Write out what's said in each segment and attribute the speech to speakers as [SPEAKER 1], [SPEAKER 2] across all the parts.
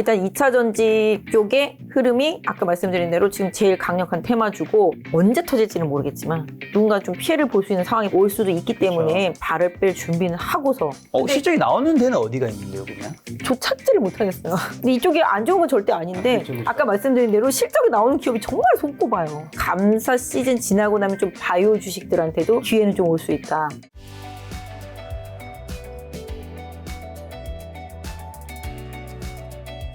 [SPEAKER 1] 일단 2차 전지 쪽의 흐름이 아까 말씀드린 대로 지금 제일 강력한 테마주고 언제 터질지는 모르겠지만 누군가 좀 피해를 볼 수 있는 상황이 올 수도 있기 때문에 발을 뺄 준비는 하고서
[SPEAKER 2] 실적이 나오는 데는 어디가 있는데요, 그러면?
[SPEAKER 1] 저 찾지를 못하겠어요. 근데 이쪽이 안 좋은 건 절대 아닌데 아까 말씀드린 대로 실적이 나오는 기업이 정말 손꼽아요. 감사 시즌 지나고 나면 좀 바이오 주식들한테도 기회는 좀 올 수 있다.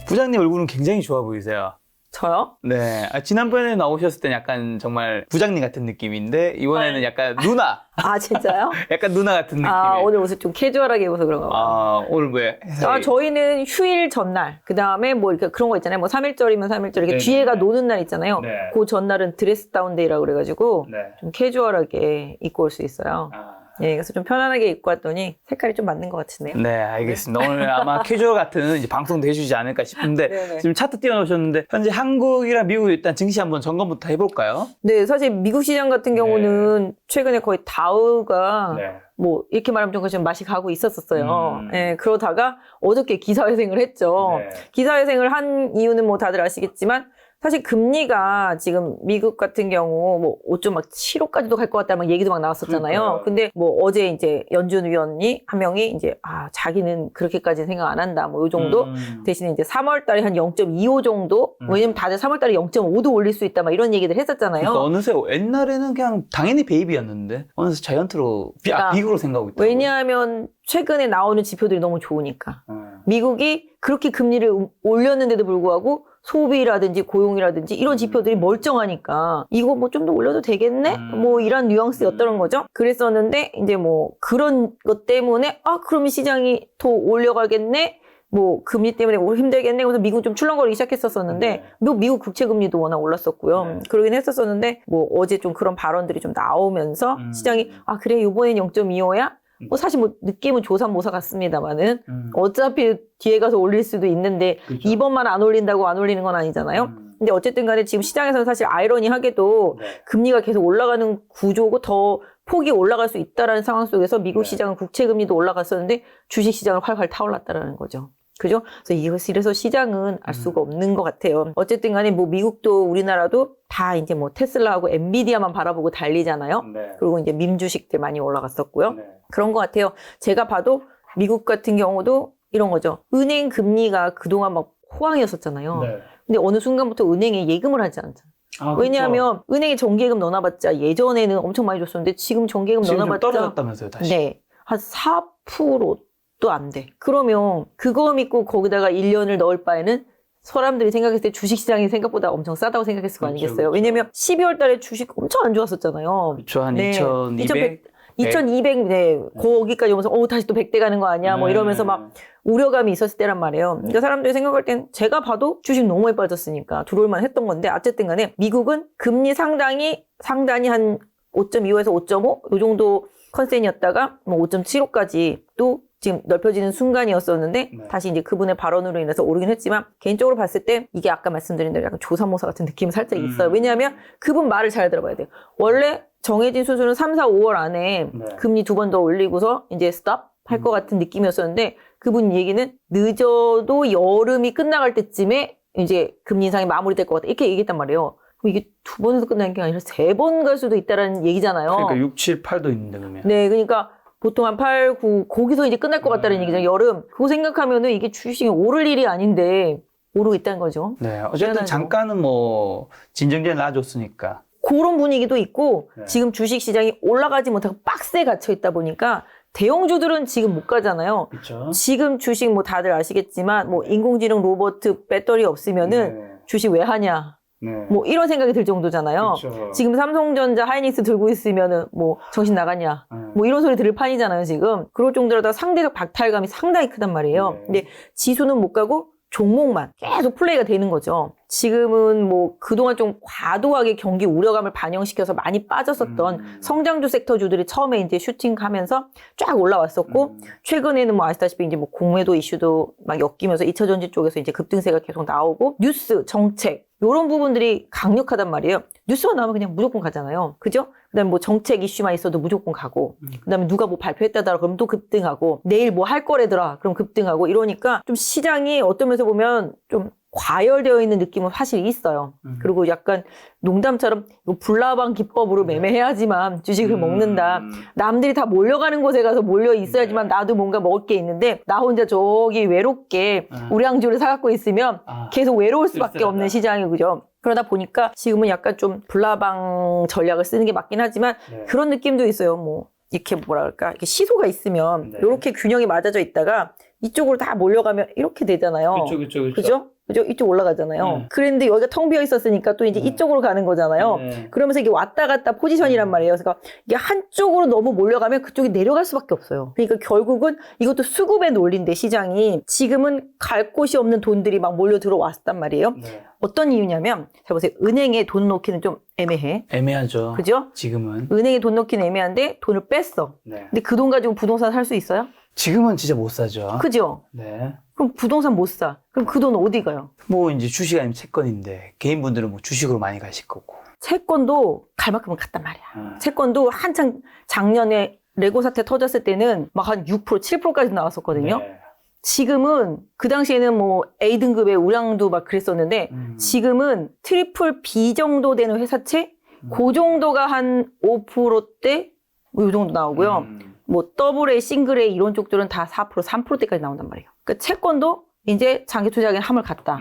[SPEAKER 2] 부장님 얼굴은 굉장히 좋아 보이세요.
[SPEAKER 1] 저요?
[SPEAKER 2] 네. 지난번에 나오셨을 땐 약간 정말 부장님 같은 느낌인데 이번에는 약간 누나.
[SPEAKER 1] 아 진짜요?
[SPEAKER 2] 약간 누나 같은 느낌.
[SPEAKER 1] 오늘 옷을 좀 캐주얼하게 입어서 그런가 봐요.
[SPEAKER 2] 오늘 왜?
[SPEAKER 1] 저희는 휴일 전날, 그 다음에 뭐 이렇게 그런 거 있잖아요. 뭐 3일절이면 3일절, 이렇게
[SPEAKER 2] 네네.
[SPEAKER 1] 뒤에가 노는 날 있잖아요.
[SPEAKER 2] 네.
[SPEAKER 1] 그 전날은 드레스 다운 데이라고 그래가지고
[SPEAKER 2] 네.
[SPEAKER 1] 좀 캐주얼하게 입고 올 수 있어요. 예, 그래서 좀 편안하게 입고 왔더니 색깔이 좀 맞는 것 같으네요.
[SPEAKER 2] 네, 알겠습니다. 오늘 아마 캐주얼 같은 이제 방송도 해주지 않을까 싶은데
[SPEAKER 1] 네네.
[SPEAKER 2] 지금 차트 띄워놓으셨는데 현재 한국이랑 미국 일단 증시 한번 점검부터 해볼까요?
[SPEAKER 1] 네, 사실 미국 시장 같은 경우는 최근에 거의 다우가
[SPEAKER 2] 네.
[SPEAKER 1] 뭐 이렇게 말하면 좀 맛이 가고 있었어요. 예, 그러다가 어저께 기사회생을 했죠.
[SPEAKER 2] 네.
[SPEAKER 1] 기사회생을 한 이유는 뭐 다들 아시겠지만 사실 금리가 지금 미국 같은 경우 뭐 5.75까지도 갈 것 같다 막 얘기도 막 나왔었잖아요.
[SPEAKER 2] 그러니까요.
[SPEAKER 1] 근데 뭐 어제 이제 연준 위원이 한 명이 이제 자기는 그렇게까지는 생각 안 한다. 뭐 요 정도 대신에 이제 3월 달에 한 0.25 정도. 왜냐면 다들 3월 달에 0.5도 올릴 수 있다 막 이런 얘기들 했었잖아요.
[SPEAKER 2] 그러니까 어느새 옛날에는 그냥 당연히 베이비였는데 어느새 자이언트로 비극으로 생각하고 있다.
[SPEAKER 1] 왜냐하면 최근에 나오는 지표들이 너무 좋으니까. 미국이 그렇게 금리를 올렸는데도 불구하고 소비라든지 고용이라든지 이런 지표들이 멀쩡하니까 이거 뭐 좀 더 올려도 되겠네? 뭐 이런 뉘앙스였던 거죠. 그랬었는데 이제 뭐 그런 것 때문에 그러면 시장이 더 올려가겠네? 뭐 금리 때문에 힘들겠네? 그래서 미국은 좀 출렁거리기 시작했었는데 미국 국채 금리도 워낙 올랐었고요. 그러긴 했었었는데 뭐 어제 좀 그런 발언들이 좀 나오면서 시장이 그래 이번엔 0.25야? 뭐 사실 뭐 느낌은 조삼모사 같습니다만은 어차피 뒤에 가서 올릴 수도 있는데
[SPEAKER 2] 그렇죠.
[SPEAKER 1] 이번만 안 올린다고 안 올리는 건 아니잖아요. 근데 어쨌든 간에 지금 시장에서는 사실 아이러니하게도 금리가 계속 올라가는 구조고 더 폭이 올라갈 수 있다라는 상황 속에서 미국 시장은 국채 금리도 올라갔었는데 주식 시장은 활활 타올랐다라는 거죠. 그죠? 그래서 시장은 알 수가 없는 것 같아요. 어쨌든 간에 뭐 미국도 우리나라도 다 이제 뭐 테슬라하고 엔비디아만 바라보고 달리잖아요. 그리고 이제 밈 주식들 많이 올라갔었고요. 그런 것 같아요. 제가 봐도 미국 같은 경우도 이런 거죠. 은행 금리가 그동안 막 호황이었었잖아요. 근데 어느 순간부터 은행에 예금을 하지 않잖아요. 왜냐하면 은행에 정기예금 넣어놔봤자 예전에는 엄청 많이 줬었는데 지금 정기예금
[SPEAKER 2] 지금 좀
[SPEAKER 1] 넣어놔봤자
[SPEAKER 2] 떨어졌다면서요, 다시?
[SPEAKER 1] 네, 한 4%도 안 돼. 그러면 그거 믿고 거기다가 1년을 넣을 바에는 사람들이 생각했을 때 주식시장이 생각보다 엄청 싸다고 생각했을 거 아니겠어요? 왜냐면 12월 달에 주식 엄청 안 좋았었잖아요.
[SPEAKER 2] 그렇죠. 한
[SPEAKER 1] 네.
[SPEAKER 2] 2200?
[SPEAKER 1] 2200, 네, 거기까지 오면서, 다시 또 100대 가는 거 아니야? 뭐 이러면서 막 우려감이 있었을 때란 말이에요. 그러니까 사람들이 생각할 땐 제가 봐도 주식 너무 많이 빠졌으니까 들어올만 했던 건데, 어쨌든 간에 미국은 금리 상단이 한 5.25에서 5.5? 요 정도 컨센이었다가 뭐 5.75까지 또 지금 넓혀지는 순간이었었는데 다시 이제 그분의 발언으로 인해서 오르긴 했지만 개인적으로 봤을 때 이게 아까 말씀드린 대로 약간 조삼모사 같은 느낌이 살짝 있어요. 왜냐하면 그분 말을 잘 들어봐야 돼요. 원래 정해진 수준은 3, 4, 5월 안에 금리 2번 더 올리고서 이제 스탑 할 것 같은 느낌이었었는데 그분 얘기는 늦어도 여름이 끝나갈 때쯤에 이제 금리 인상이 마무리될 것 같다. 이렇게 얘기했단 말이에요. 그럼 이게 2번에서 끝나는 게 아니라 3번 갈 수도 있다라는 얘기잖아요.
[SPEAKER 2] 그러니까 6, 7, 8도 있는데 그러면.
[SPEAKER 1] 네, 그러니까 보통 한 8, 9 거기서 이제 끝날 것 같다는 얘기잖아요. 여름. 그거 생각하면은 이게 주식이 오를 일이 아닌데 오르고 있다는 거죠.
[SPEAKER 2] 네, 어쨌든
[SPEAKER 1] 미안하죠.
[SPEAKER 2] 잠깐은 뭐 진정제를 놔줬으니까.
[SPEAKER 1] 그런 분위기도 있고 지금 주식 시장이 올라가지 못하고 박스에 갇혀 있다 보니까 대형주들은 지금 못 가잖아요.
[SPEAKER 2] 그렇죠.
[SPEAKER 1] 지금 주식 뭐 다들 아시겠지만 뭐 인공지능 로봇 배터리 없으면은 주식 왜 하냐. 뭐 이런 생각이 들 정도잖아요.
[SPEAKER 2] 그쵸.
[SPEAKER 1] 지금 삼성전자 하이닉스 들고 있으면은 뭐 정신 나갔냐. 뭐 이런 소리 들을 판이잖아요, 지금. 그럴 정도로 상대적 박탈감이 상당히 크단 말이에요. 근데 지수는 못 가고 종목만 계속 플레이가 되는 거죠. 지금은 뭐 그동안 좀 과도하게 경기 우려감을 반영시켜서 많이 빠졌었던 성장주 섹터주들이 처음에 이제 슈팅하면서 쫙 올라왔었고 최근에는 뭐 아시다시피 이제 뭐 공매도 이슈도 막 엮이면서 2차 전지 쪽에서 이제 급등세가 계속 나오고 뉴스, 정책 이런 부분들이 강력하단 말이에요. 뉴스만 나오면 그냥 무조건 가잖아요. 그죠? 그다음에 뭐 정책 이슈만 있어도 무조건 가고, 그다음에 누가 뭐 발표했다더라 그럼 또 급등하고, 내일 뭐 할 거래더라 그럼 급등하고, 이러니까 좀 시장이 어떤 면에서 보면 좀 과열되어 있는 느낌은 사실 있어요. 그리고 약간 농담처럼 이거 불나방 기법으로 매매해야지만 주식을 먹는다. 남들이 다 몰려가는 곳에 가서 몰려 있어야지만 나도 뭔가 먹을 게 있는데, 나 혼자 저기 외롭게 우량주를 사갖고 있으면 계속 외로울 수밖에 없는 시장이, 그죠? 그러다 보니까 지금은 약간 좀 불나방 전략을 쓰는 게 맞긴 하지만 그런 느낌도 있어요. 뭐 이렇게 뭐랄까, 이렇게 시소가 있으면 이렇게 균형이 맞아져 있다가 이쪽으로 다 몰려가면 이렇게 되잖아요. 그죠? 그죠? 이쪽 올라가잖아요. 그런데 여기가 텅 비어 있었으니까 또 이제 이쪽으로 가는 거잖아요. 그러면서 이게 왔다 갔다 포지션이란 말이에요. 그래서 이게 한쪽으로 너무 몰려가면 그쪽이 내려갈 수밖에 없어요. 그러니까 결국은 이것도 수급의 논리인데, 시장이 지금은 갈 곳이 없는 돈들이 막 몰려 들어왔단 말이에요. 어떤 이유냐면, 자 보세요. 은행에 돈 넣기는 좀 애매해.
[SPEAKER 2] 애매하죠.
[SPEAKER 1] 그죠?
[SPEAKER 2] 지금은.
[SPEAKER 1] 은행에 돈 넣기는 애매한데 돈을 뺐어. 근데 그 돈 가지고 부동산 살 수 있어요?
[SPEAKER 2] 지금은 진짜 못 사죠.
[SPEAKER 1] 그죠?
[SPEAKER 2] 네.
[SPEAKER 1] 그럼 부동산 못 사. 그럼 그 돈 어디 가요?
[SPEAKER 2] 뭐 이제 주식 아니면 채권인데 개인분들은 뭐 주식으로 많이 가실 거고.
[SPEAKER 1] 채권도 갈 만큼은 갔단 말이야. 채권도 한창 작년에 레고 사태 터졌을 때는 막 한 6%, 7%까지 나왔었거든요. 지금은 그 당시에는 뭐 A등급의 우량도 막 그랬었는데 지금은 트리플 B 정도 되는 회사채 그 정도가 한 5%대 뭐 이 정도 나오고요. 뭐 더블 A, 싱글 A 이런 쪽들은 다 4%, 3%대까지 나온단 말이에요. 그러니까 채권도 이제 장기 투자하기엔 함을 갔다.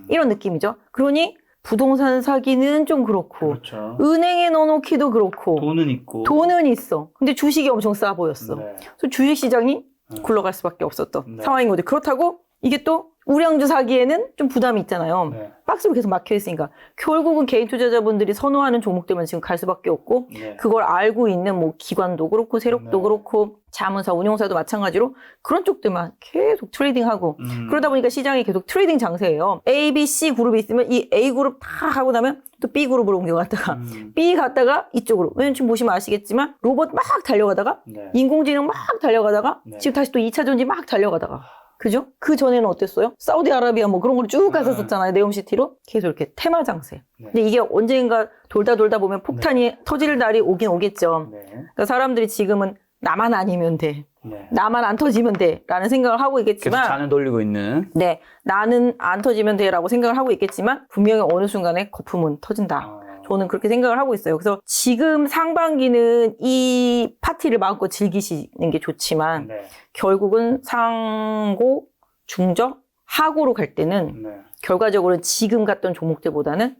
[SPEAKER 1] 이런 느낌이죠. 그러니 부동산 사기는 좀 그렇고,
[SPEAKER 2] 그렇죠.
[SPEAKER 1] 은행에 넣어놓기도 그렇고,
[SPEAKER 2] 돈은 있고.
[SPEAKER 1] 돈은 있어. 근데 주식이 엄청 싸 보였어. 그래서 주식 시장이 굴러갈 수밖에 없었던 상황인 거죠. 그렇다고 이게 또 우량주 사기에는 좀 부담이 있잖아요. 박스로 계속 막혀 있으니까 결국은 개인 투자자분들이 선호하는 종목들만 지금 갈 수밖에 없고, 그걸 알고 있는 뭐 기관도 그렇고 세력도 그렇고 자문사, 운용사도 마찬가지로 그런 쪽들만 계속 트레이딩하고, 그러다 보니까 시장이 계속 트레이딩 장세예요. A, B, C 그룹이 있으면 이 A 그룹 다 하고 나면 또 B 그룹으로 옮겨갔다가 B 갔다가 이쪽으로, 왜냐면 지금 보시면 아시겠지만 로봇 막 달려가다가 인공지능 막 달려가다가 지금 다시 또 2차 전지 막 달려가다가, 그죠? 그 전에는 어땠어요? 사우디아라비아 뭐 그런 걸 쭉 갔었잖아요. 네옴시티로. 계속 이렇게 테마 장세. 근데 이게 언젠가 돌다 보면 폭탄이 터질 날이 오긴 오겠죠. 그러니까 사람들이 지금은 나만 아니면 돼. 나만 안 터지면 돼. 라는 생각을 하고 있겠지만.
[SPEAKER 2] 계속 잔을 돌리고 있는.
[SPEAKER 1] 네. 나는 안 터지면 돼. 라고 생각을 하고 있겠지만 분명히 어느 순간에 거품은 터진다. 저는 그렇게 생각을 하고 있어요. 그래서 지금 상반기는 이 파티를 마음껏 즐기시는 게 좋지만 결국은 상고, 중저, 하고로 갈 때는 결과적으로는 지금 갔던 종목들보다는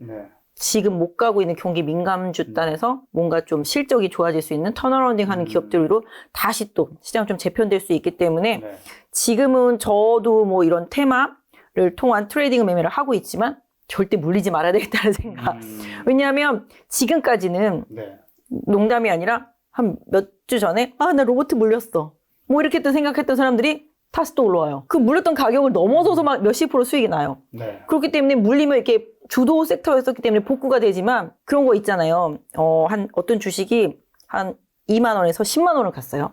[SPEAKER 1] 지금 못 가고 있는 경기 민감주단에서 뭔가 좀 실적이 좋아질 수 있는 턴어라운딩 하는 기업들로 다시 또 시장 좀 재편될 수 있기 때문에 지금은 저도 뭐 이런 테마를 통한 트레이딩 매매를 하고 있지만 절대 물리지 말아야 되겠다는 생각. 왜냐하면 지금까지는 농담이 아니라 한 몇 주 전에 나 로봇 물렸어. 뭐 이렇게 또 생각했던 사람들이 다시 또 올라와요. 그 물렸던 가격을 넘어서서 막 몇십 % 수익이 나요. 그렇기 때문에 물리면 이렇게 주도 섹터였었기 때문에 복구가 되지만 그런 거 있잖아요. 한 어떤 주식이 한 2만 원에서 10만 원을 갔어요.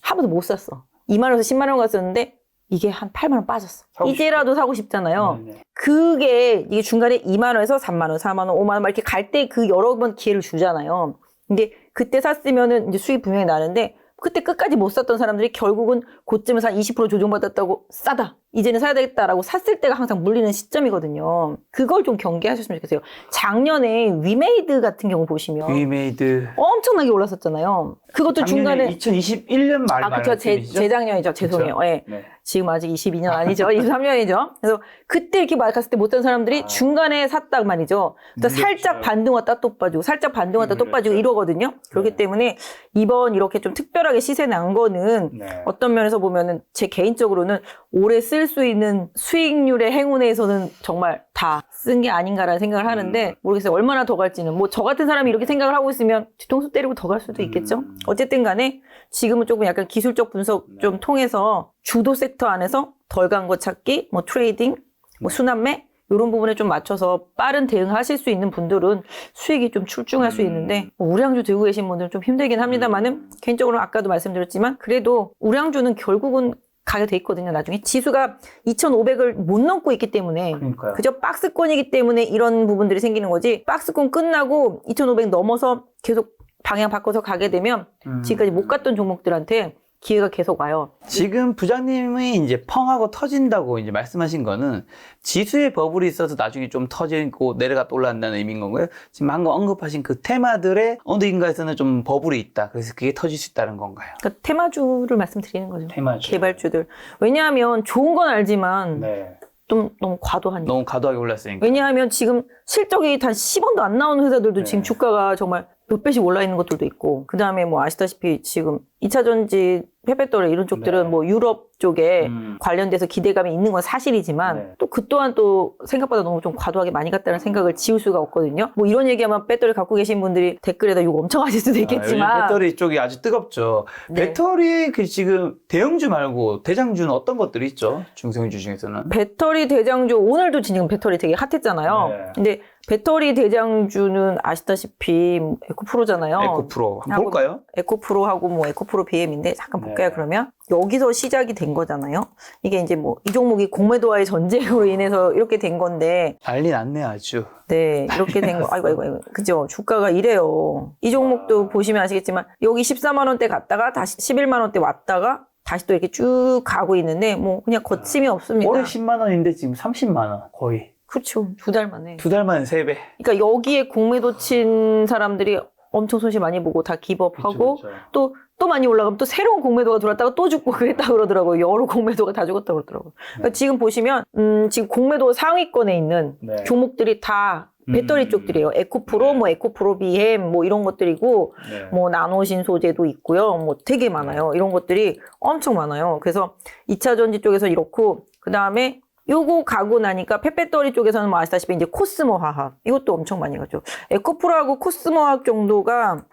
[SPEAKER 1] 한 번도 못 샀어. 2만 원에서 10만 원 갔었는데 이게 한 8만 원 빠졌어. 이제라도 사고 싶잖아요. 그게 이게 중간에 2만 원에서 3만 원, 4만 원, 5만 원 막 이렇게 갈 때 그 여러 번 기회를 주잖아요. 근데 그때 샀으면은 이제 수익 분명히 나는데 그때 끝까지 못 샀던 사람들이 결국은 고점에서 한 20% 조정받았다고 싸다. 이제는 사야 되겠다라고 샀을 때가 항상 물리는 시점이거든요. 그걸 좀 경계하셨으면 좋겠어요. 작년에 위메이드 같은 경우 보시면
[SPEAKER 2] 위메이드
[SPEAKER 1] 엄청나게 올랐었잖아요. 그것도 중간에
[SPEAKER 2] 2021년 말
[SPEAKER 1] 그렇죠. 재작년이죠. 죄송해요. 예. 지금 아직 22년 아니죠. 23년이죠. 그래서 그때 이렇게 말 갔을 때 못한 사람들이 중간에 샀딱 말이죠. 그러니까 살짝 반등 왔다 또 빠지고 살짝 반등 왔다 또 빠지고 이러거든요. 그렇기 때문에 이번 이렇게 좀 특별하게 시세 난 거는 어떤 면에서 보면은 제 개인적으로는 올해 쓸 수 있는 수익률의 행운에서는 정말 다 쓴 게 아닌가라는 생각을 하는데 모르겠어요. 얼마나 더 갈지는. 뭐 저 같은 사람이 이렇게 생각을 하고 있으면 뒤통수 때리고 더 갈 수도 있겠죠. 어쨌든 간에 지금은 조금 약간 기술적 분석 좀 통해서 주도 섹터 안에서 덜 간 거 찾기, 뭐 트레이딩, 뭐 순환매 이런 부분에 좀 맞춰서 빠른 대응하실 수 있는 분들은 수익이 좀 출중할 수 있는데 뭐 우량주 들고 계신 분들은 좀 힘들긴 합니다만은 개인적으로 아까도 말씀드렸지만 그래도 우량주는 결국은 가게 돼 있거든요. 나중에 지수가 2,500을 못 넘고 있기 때문에
[SPEAKER 2] 그러니까요.
[SPEAKER 1] 그저 박스권이기 때문에 이런 부분들이 생기는 거지 박스권 끝나고 2,500 넘어서 계속 방향 바꿔서 가게 되면 지금까지 못 갔던 종목들한테 기회가 계속 와요.
[SPEAKER 2] 지금 부장님이 이제 펑하고 터진다고 이제 말씀하신 거는 지수의 버블이 있어서 나중에 좀 터지고 내려갔다 올라간다는 의미인 건가요? 지금 방금 언급하신 그 테마들의 어딘가에서는 좀 버블이 있다. 그래서 그게 터질 수 있다는 건가요?
[SPEAKER 1] 그러니까 테마주를 말씀드리는 거죠.
[SPEAKER 2] 테마주.
[SPEAKER 1] 개발주들. 왜냐하면 좋은 건 알지만
[SPEAKER 2] 네.
[SPEAKER 1] 좀 너무 과도하니까.
[SPEAKER 2] 너무 과도하게 올랐으니까.
[SPEAKER 1] 왜냐하면 지금 실적이 단 10원도 안 나오는 회사들도
[SPEAKER 2] 네.
[SPEAKER 1] 지금 주가가 정말 몇 배씩 올라 있는 것들도 있고, 그 다음에 뭐 아시다시피 지금 2차전지, 페페토레 이런 쪽들은
[SPEAKER 2] 네.
[SPEAKER 1] 뭐 유럽 쪽에 관련돼서 기대감이 있는 건 사실이지만
[SPEAKER 2] 네.
[SPEAKER 1] 또 그 또한 또 생각보다 너무 좀 과도하게 많이 갔다는 생각을 지울 수가 없거든요. 뭐 이런 얘기하면 배터리 갖고 계신 분들이 댓글에다 욕 엄청 하실 수도 있겠지만.
[SPEAKER 2] 요즘 배터리 쪽이 아주 뜨겁죠.
[SPEAKER 1] 네.
[SPEAKER 2] 배터리 그 지금 대형주 말고 대장주는 어떤 것들이 있죠? 중소형주 중에서는.
[SPEAKER 1] 배터리 대장주, 오늘도 지금 배터리 되게 핫했잖아요.
[SPEAKER 2] 네.
[SPEAKER 1] 근데 배터리 대장주는 아시다시피 에코프로잖아요.
[SPEAKER 2] 에코프로 한번
[SPEAKER 1] 하고
[SPEAKER 2] 볼까요?
[SPEAKER 1] 에코프로하고 뭐 에코프로 BM인데 잠깐 볼까요?
[SPEAKER 2] 네.
[SPEAKER 1] 그러면 여기서 시작이 된 거잖아요. 이게 이제 뭐 이 종목이 공매도와의 전쟁으로 인해서 이렇게 된 건데,
[SPEAKER 2] 난리 났네 아주.
[SPEAKER 1] 네, 이렇게 된 거. 아이고. 그죠? 주가가 이래요. 이 종목도 보시면 아시겠지만 여기 14만 원대 갔다가 다시 11만 원대 왔다가 다시 또 이렇게 쭉 가고 있는데 뭐 그냥 거침이 없습니다.
[SPEAKER 2] 올해 10만 원인데 지금 30만 원 거의.
[SPEAKER 1] 그렇죠. 2달 만에.
[SPEAKER 2] 2달 만에 3배.
[SPEAKER 1] 그러니까 여기에 공매도 친 사람들이 엄청 손실 많이 보고 다 기법하고
[SPEAKER 2] 그쵸.
[SPEAKER 1] 또 많이 올라가면 또 새로운 공매도가 들어왔다가 또 죽고 그랬다 그러더라고요. 여러 공매도가 다 죽었다 그러더라고요. 그러니까 지금 보시면 지금 공매도 상위권에 있는
[SPEAKER 2] 네.
[SPEAKER 1] 종목들이 다 배터리 쪽들이에요. 에코프로, 뭐 에코프로 BM 뭐 이런 것들이고
[SPEAKER 2] 네.
[SPEAKER 1] 뭐 나노신 소재도 있고요. 뭐 되게 많아요. 이런 것들이 엄청 많아요. 그래서 2차 전지 쪽에서 이렇고, 그다음에 요거 가고 나니까 펫배터리 쪽에서는 뭐 아시다시피 이제 코스모 화학 이것도 엄청 많이 가죠. 에코프로하고 코스모 화학 정도가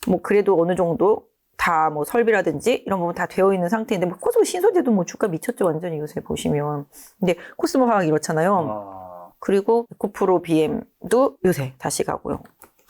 [SPEAKER 1] 뭐 그래도 어느 정도 다 뭐 설비라든지 이런 부분 다 되어 있는 상태인데, 뭐 코스모 신소재도 뭐 주가 미쳤죠 완전히 요새 보시면. 근데 코스모 화학 이렇잖아요. 그리고 에코프로 BM도 요새 다시 가고요.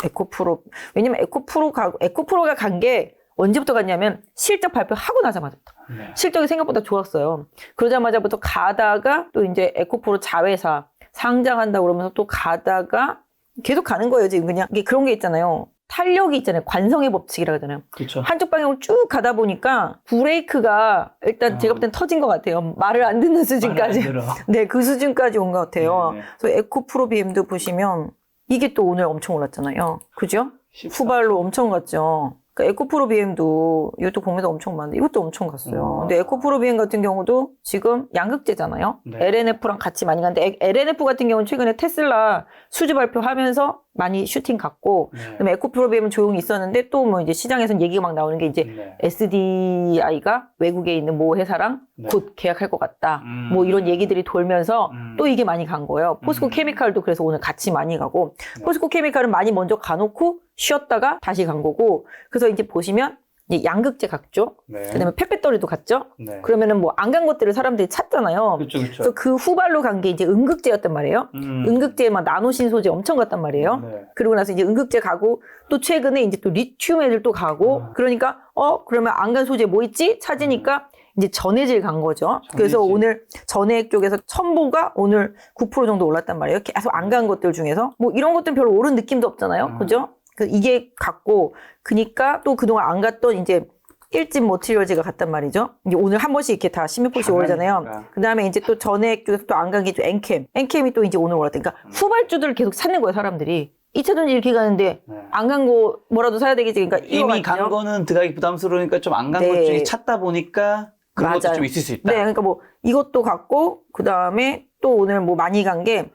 [SPEAKER 1] 에코프로, 왜냐면 에코프로가 간 게 언제부터 갔냐면 실적 발표하고 나자마자부터.
[SPEAKER 2] 네.
[SPEAKER 1] 실적이 생각보다 좋았어요. 그러자마자부터 가다가 또 이제 에코프로 자회사 상장한다고 그러면서 또 가다가 계속 가는 거예요, 지금 그냥. 이게 그런 게 있잖아요. 탄력이 있잖아요. 관성의 법칙이라고 하잖아요.
[SPEAKER 2] 그렇죠.
[SPEAKER 1] 한쪽 방향으로 쭉 가다 보니까 브레이크가 일단 제가 볼 땐 터진 것 같아요. 말을 안 듣는 수준까지. 네, 그 수준까지 온 것 같아요.
[SPEAKER 2] 네네.
[SPEAKER 1] 그래서 에코프로 BM도 보시면 이게 또 오늘 엄청 올랐잖아요. 그죠?
[SPEAKER 2] 14.
[SPEAKER 1] 후발로 엄청 갔죠. 그러니까 에코프로 BM도 이것도 공매도 엄청 많은데 이것도 엄청 갔어요. 근데 에코프로 BM 같은 경우도 지금 양극재잖아요.
[SPEAKER 2] 네.
[SPEAKER 1] LNF랑 같이 많이 갔는데 LNF 같은 경우는 최근에 테슬라 수주 발표하면서 많이 슈팅 갔고,
[SPEAKER 2] 네.
[SPEAKER 1] 그다음에 에코프로 BM은 조용히 있었는데 또 뭐 이제 시장에서는 얘기가 막 나오는 게 이제
[SPEAKER 2] 네.
[SPEAKER 1] SDI가 외국에 있는 모 회사랑
[SPEAKER 2] 네.
[SPEAKER 1] 곧 계약할 것 같다. 뭐 이런 얘기들이 돌면서 또 이게 많이 간 거예요. 포스코 케미칼도 그래서 오늘 같이 많이 가고, 포스코 케미칼은 많이 먼저 가놓고 쉬었다가 다시 간 거고, 그래서 이제 보시면 이제 양극재 갔죠.
[SPEAKER 2] 네.
[SPEAKER 1] 그다음에 펫배터리도 갔죠.
[SPEAKER 2] 네.
[SPEAKER 1] 그러면은 뭐 안 간 것들을 사람들이 찾잖아요.
[SPEAKER 2] 그렇죠,
[SPEAKER 1] 그래서 그 후발로 간 게 이제 은극재였단 말이에요. 은극재에 막 나노신 소재 엄청 갔단 말이에요.
[SPEAKER 2] 네.
[SPEAKER 1] 그리고 나서 이제 은극재 가고, 또 최근에 이제 또 리튬 애들 또 가고, 그러니까 그러면 안 간 소재 뭐 있지? 찾으니까 이제 전해질 간 거죠. 그래서 오늘 전해액 쪽에서 첨보가 오늘 9% 정도 올랐단 말이에요. 계속 안 간 것들 중에서 뭐 이런 것들은 별로 오른 느낌도 없잖아요. 그죠? 이게 갔고, 그니까 또 그동안 안 갔던 이제 일진 머티리얼즈가 갔단 말이죠. 이제 오늘 한 번씩 이렇게 다 10몇%씩 오르잖아요. 그 다음에 이제 또 전액 쪽에서 또 안 간 게 좀 엔캠이 또 이제 오늘 올랐다. 그러니까 후발주들을 계속 찾는 거예요, 사람들이. 2차전지 이렇게 가는데 안 간 거 뭐라도 사야 되겠지. 그러니까
[SPEAKER 2] 이미 간 거는 들어가기 부담스러우니까 좀 안 간 것
[SPEAKER 1] 네.
[SPEAKER 2] 중에 찾다 보니까 그런 것도
[SPEAKER 1] 맞아요.
[SPEAKER 2] 좀 있을 수 있다.
[SPEAKER 1] 네, 그러니까 뭐 이것도 갔고, 그 다음에 또 오늘 뭐 많이 간 게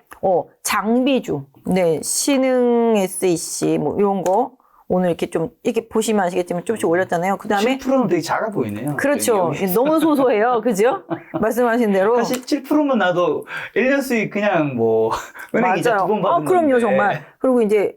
[SPEAKER 1] 장비주, 네, 신흥 SEC 뭐 이런 거 오늘 이렇게 좀 이렇게 보시면 아시겠지만 조금씩 올렸잖아요. 그 다음에
[SPEAKER 2] 7%는 되게 작아 보이네요.
[SPEAKER 1] 그렇죠.
[SPEAKER 2] 여기.
[SPEAKER 1] 너무 소소해요, 그죠? 말씀하신 대로.
[SPEAKER 2] 사실 7%만 나도 1년 수익 그냥 뭐 은행 이자
[SPEAKER 1] 맞아요.
[SPEAKER 2] 2번 받는
[SPEAKER 1] 그럼요,
[SPEAKER 2] 건데.
[SPEAKER 1] 정말. 그리고 이제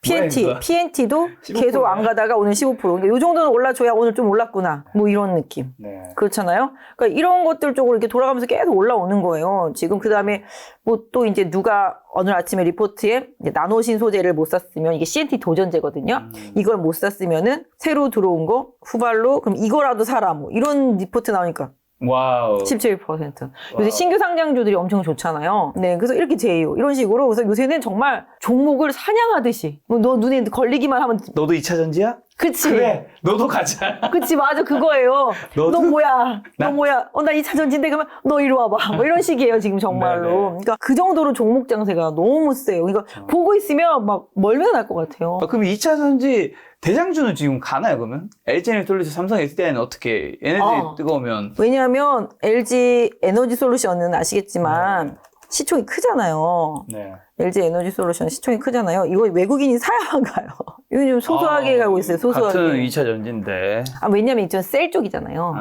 [SPEAKER 2] 뭐야,
[SPEAKER 1] PNT도
[SPEAKER 2] 15%.
[SPEAKER 1] 계속 안 가다가 오늘 15%. 그러니까 이 정도는 올라줘야 오늘 좀 올랐구나. 뭐 이런 느낌.
[SPEAKER 2] 네.
[SPEAKER 1] 그렇잖아요. 그러니까 이런 것들 쪽으로 이렇게 돌아가면서 계속 올라오는 거예요. 지금 그 다음에 뭐 또 이제 누가 오늘 아침에 리포트에 이제 나노신 소재를 못 샀으면 이게 CNT 도전제거든요. 이걸 못 샀으면은 새로 들어온 거 후발로 그럼 이거라도 사라 뭐 이런 리포트 나오니까
[SPEAKER 2] 와우.
[SPEAKER 1] 17%. 요새 신규 상장주들이 엄청 좋잖아요. 네, 그래서 이렇게 제요. 이런 식으로. 그래서 요새는 정말 종목을 사냥하듯이. 뭐 너 눈에 걸리기만 하면.
[SPEAKER 2] 너도 2차 전지야?
[SPEAKER 1] 그치.
[SPEAKER 2] 그래. 너도 가자.
[SPEAKER 1] 그치, 맞아. 그거예요.
[SPEAKER 2] 너도?
[SPEAKER 1] 너 뭐야?
[SPEAKER 2] 나?
[SPEAKER 1] 너 뭐야? 나 2차 전지인데 그러면 너 이리 와봐. 뭐 이런 식이에요, 지금 정말로.
[SPEAKER 2] 네네.
[SPEAKER 1] 그러니까 그 정도로 종목 장세가 너무 세요. 그러니까 보고 있으면 막 멀미가 날 것 같아요.
[SPEAKER 2] 그럼 2차 전지 대장주는 지금 가나요, 그러면? LG에너지솔루션, 삼성 SDI는 어떻게, 얘네들이 뜨거우면.
[SPEAKER 1] 왜냐하면 LG 에너지 솔루션은 아시겠지만 시총이 크잖아요.
[SPEAKER 2] 네.
[SPEAKER 1] LG 에너지 솔루션 시총이 크잖아요. 이거 외국인이 사야만 가요. 이거 좀 소소하게 가고 있어요. 소소하게.
[SPEAKER 2] 같은 2차 전지인데.
[SPEAKER 1] 왜냐면 이전 셀 쪽이잖아요.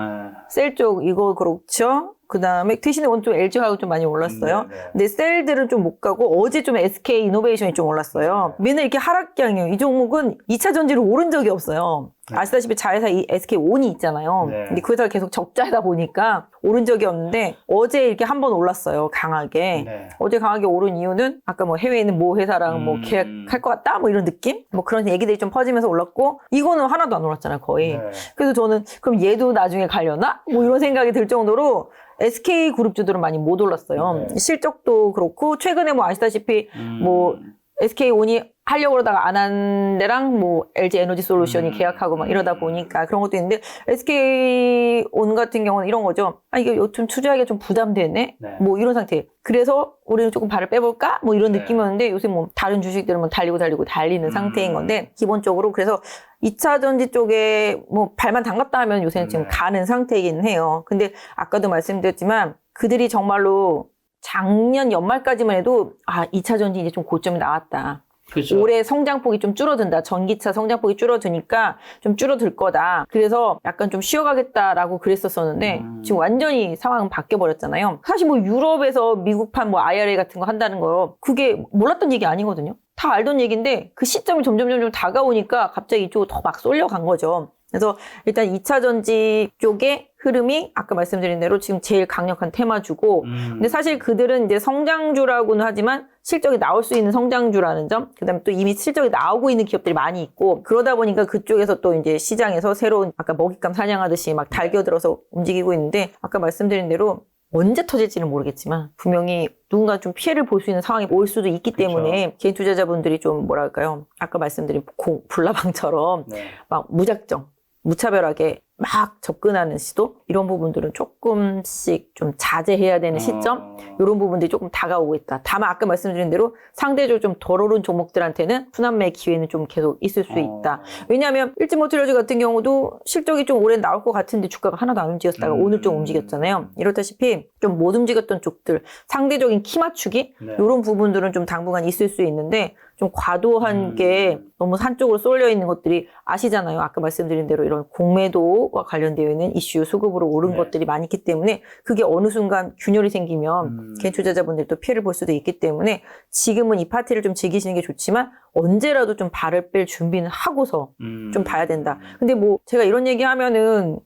[SPEAKER 1] 셀 쪽 이거 그렇죠. 그 다음에 대신에 오늘 좀 LG하고 좀 많이 올랐어요.
[SPEAKER 2] 네네.
[SPEAKER 1] 근데 셀들은 좀 못 가고 어제 좀 SK 이노베이션이 좀 올랐어요. 맨날 이렇게 하락장이에요. 이 종목은 2차 전지로 오른 적이 없어요. 아시다시피 자회사 이 SK 온이 있잖아요.
[SPEAKER 2] 네.
[SPEAKER 1] 근데 그 회사가 계속 적자다 보니까 오른 적이 없는데 어제 이렇게 한번 올랐어요. 강하게.
[SPEAKER 2] 네.
[SPEAKER 1] 어제 강하게 오른 이유는 아까 뭐 해외에 있는 모 회사랑 뭐 계약할 것 같다 뭐 이런 느낌? 뭐 그런 얘기들이 좀 퍼지면서 올랐고 이거는 하나도 안 올랐잖아요. 거의.
[SPEAKER 2] 네.
[SPEAKER 1] 그래서 저는 그럼 얘도 나중에 가려나? 뭐 이런 생각이 들 정도로 SK 그룹주들은 많이 못 올랐어요.
[SPEAKER 2] 네.
[SPEAKER 1] 실적도 그렇고 최근에 뭐 아시다시피 뭐 SK 온이 하려고 그러다가 안 한 데랑 뭐 LG 에너지 솔루션이 계약하고 막 이러다 보니까 그런 것도 있는데 SK 온 같은 경우는 이런 거죠. 이게 좀 투자하기가 좀 부담되네?
[SPEAKER 2] 네.
[SPEAKER 1] 뭐 이런 상태. 그래서 우리는 조금 발을 빼볼까? 뭐 이런
[SPEAKER 2] 네.
[SPEAKER 1] 느낌이었는데 요새 뭐 다른 주식들은 뭐 달리는 상태인 건데 기본적으로 그래서 2차 전지 쪽에 뭐 발만 담갔다 하면 요새는 지금
[SPEAKER 2] 네.
[SPEAKER 1] 가는 상태이긴 해요. 근데 아까도 말씀드렸지만 그들이 정말로 작년 연말까지만 해도 2차 전지 이제 좀 고점이 나왔다.
[SPEAKER 2] 그렇죠.
[SPEAKER 1] 올해 성장폭이 좀 줄어든다. 전기차 성장폭이 줄어드니까 좀 줄어들 거다. 그래서 약간 좀 쉬어가겠다라고 그랬었었는데 지금 완전히 상황은 바뀌어버렸잖아요. 사실 뭐 유럽에서 미국판 뭐 IRA 같은 거 한다는 거 그게 몰랐던 얘기 아니거든요. 다 알던 얘기인데 그 시점이 점점 다가오니까 갑자기 이쪽으로 더 막 쏠려간 거죠. 그래서 일단 2차 전지 쪽의 흐름이 아까 말씀드린 대로 지금 제일 강력한 테마주고 근데 사실 그들은 이제 성장주라고는 하지만 실적이 나올 수 있는 성장주라는 점 그다음에 또 이미 실적이 나오고 있는 기업들이 많이 있고 그러다 보니까 그쪽에서 또 이제 시장에서 새로운 아까 먹잇감 사냥하듯이 막 달겨들어서 움직이고 있는데 아까 말씀드린 대로 언제 터질지는 모르겠지만 분명히 누군가 좀 피해를 볼 수 있는 상황이 올 수도 있기 때문에 개인 투자자분들이 좀 뭐랄까요 아까 말씀드린 불나방처럼
[SPEAKER 2] 네.
[SPEAKER 1] 막 무차별하게 막 접근하는 시도 이런 부분들은 조금씩 좀 자제해야 되는 시점 이런 부분들이 조금 다가오고 있다. 다만 아까 말씀드린 대로 상대적으로 좀 덜 오른 종목들한테는 순환매 기회는 좀 계속 있을 수 있다. 왜냐하면 일진모터리얼즈 같은 경우도 실적이 좀 올해 나올 것 같은데 주가가 하나도 안 움직였다가 오늘 좀 움직였잖아요. 이렇다시피 좀 못 움직였던 쪽들 상대적인 키 맞추기
[SPEAKER 2] 네.
[SPEAKER 1] 이런 부분들은 좀 당분간 있을 수 있는데 좀 과도한 게 너무 산 쪽으로 쏠려 있는 것들이 아시잖아요. 아까 말씀드린 대로 이런 공매도와 관련되어 있는 이슈 수급으로 오른
[SPEAKER 2] 네.
[SPEAKER 1] 것들이 많이 있기 때문에 그게 어느 순간 균열이 생기면 개인 투자자분들도 피해를 볼 수도 있기 때문에 지금은 이 파티를 좀 즐기시는 게 좋지만 언제라도 좀 발을 뺄 준비는 하고서 좀 봐야 된다. 근데 뭐 제가 이런 얘기 하면은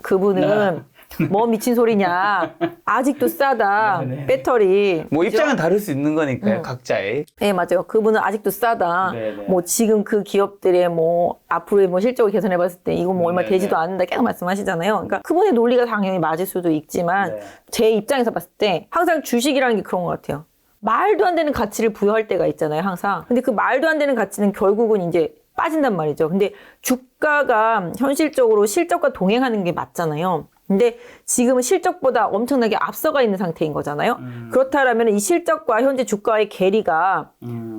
[SPEAKER 1] 그분은 뭐 미친 소리냐. 아직도 싸다.
[SPEAKER 2] 네네.
[SPEAKER 1] 배터리.
[SPEAKER 2] 뭐
[SPEAKER 1] 그죠?
[SPEAKER 2] 입장은 다를 수 있는 거니까요, 각자의.
[SPEAKER 1] 네, 맞아요. 그분은 아직도 싸다.
[SPEAKER 2] 네네.
[SPEAKER 1] 뭐 지금 그 기업들의 뭐 앞으로의 뭐 실적을 개선해 봤을 때 이거 뭐 얼마
[SPEAKER 2] 네네.
[SPEAKER 1] 되지도 않는다 계속 말씀하시잖아요. 그러니까 그분의 논리가 당연히 맞을 수도 있지만
[SPEAKER 2] 네.
[SPEAKER 1] 제 입장에서 봤을 때 항상 주식이라는 게 그런 것 같아요. 말도 안 되는 가치를 부여할 때가 있잖아요, 항상. 근데 그 말도 안 되는 가치는 결국은 이제 빠진단 말이죠. 근데 주가가 현실적으로 실적과 동행하는 게 맞잖아요. 근데 지금은 실적보다 엄청나게 앞서가 있는 상태인 거잖아요. 그렇다면 이 실적과 현재 주가의 괴리가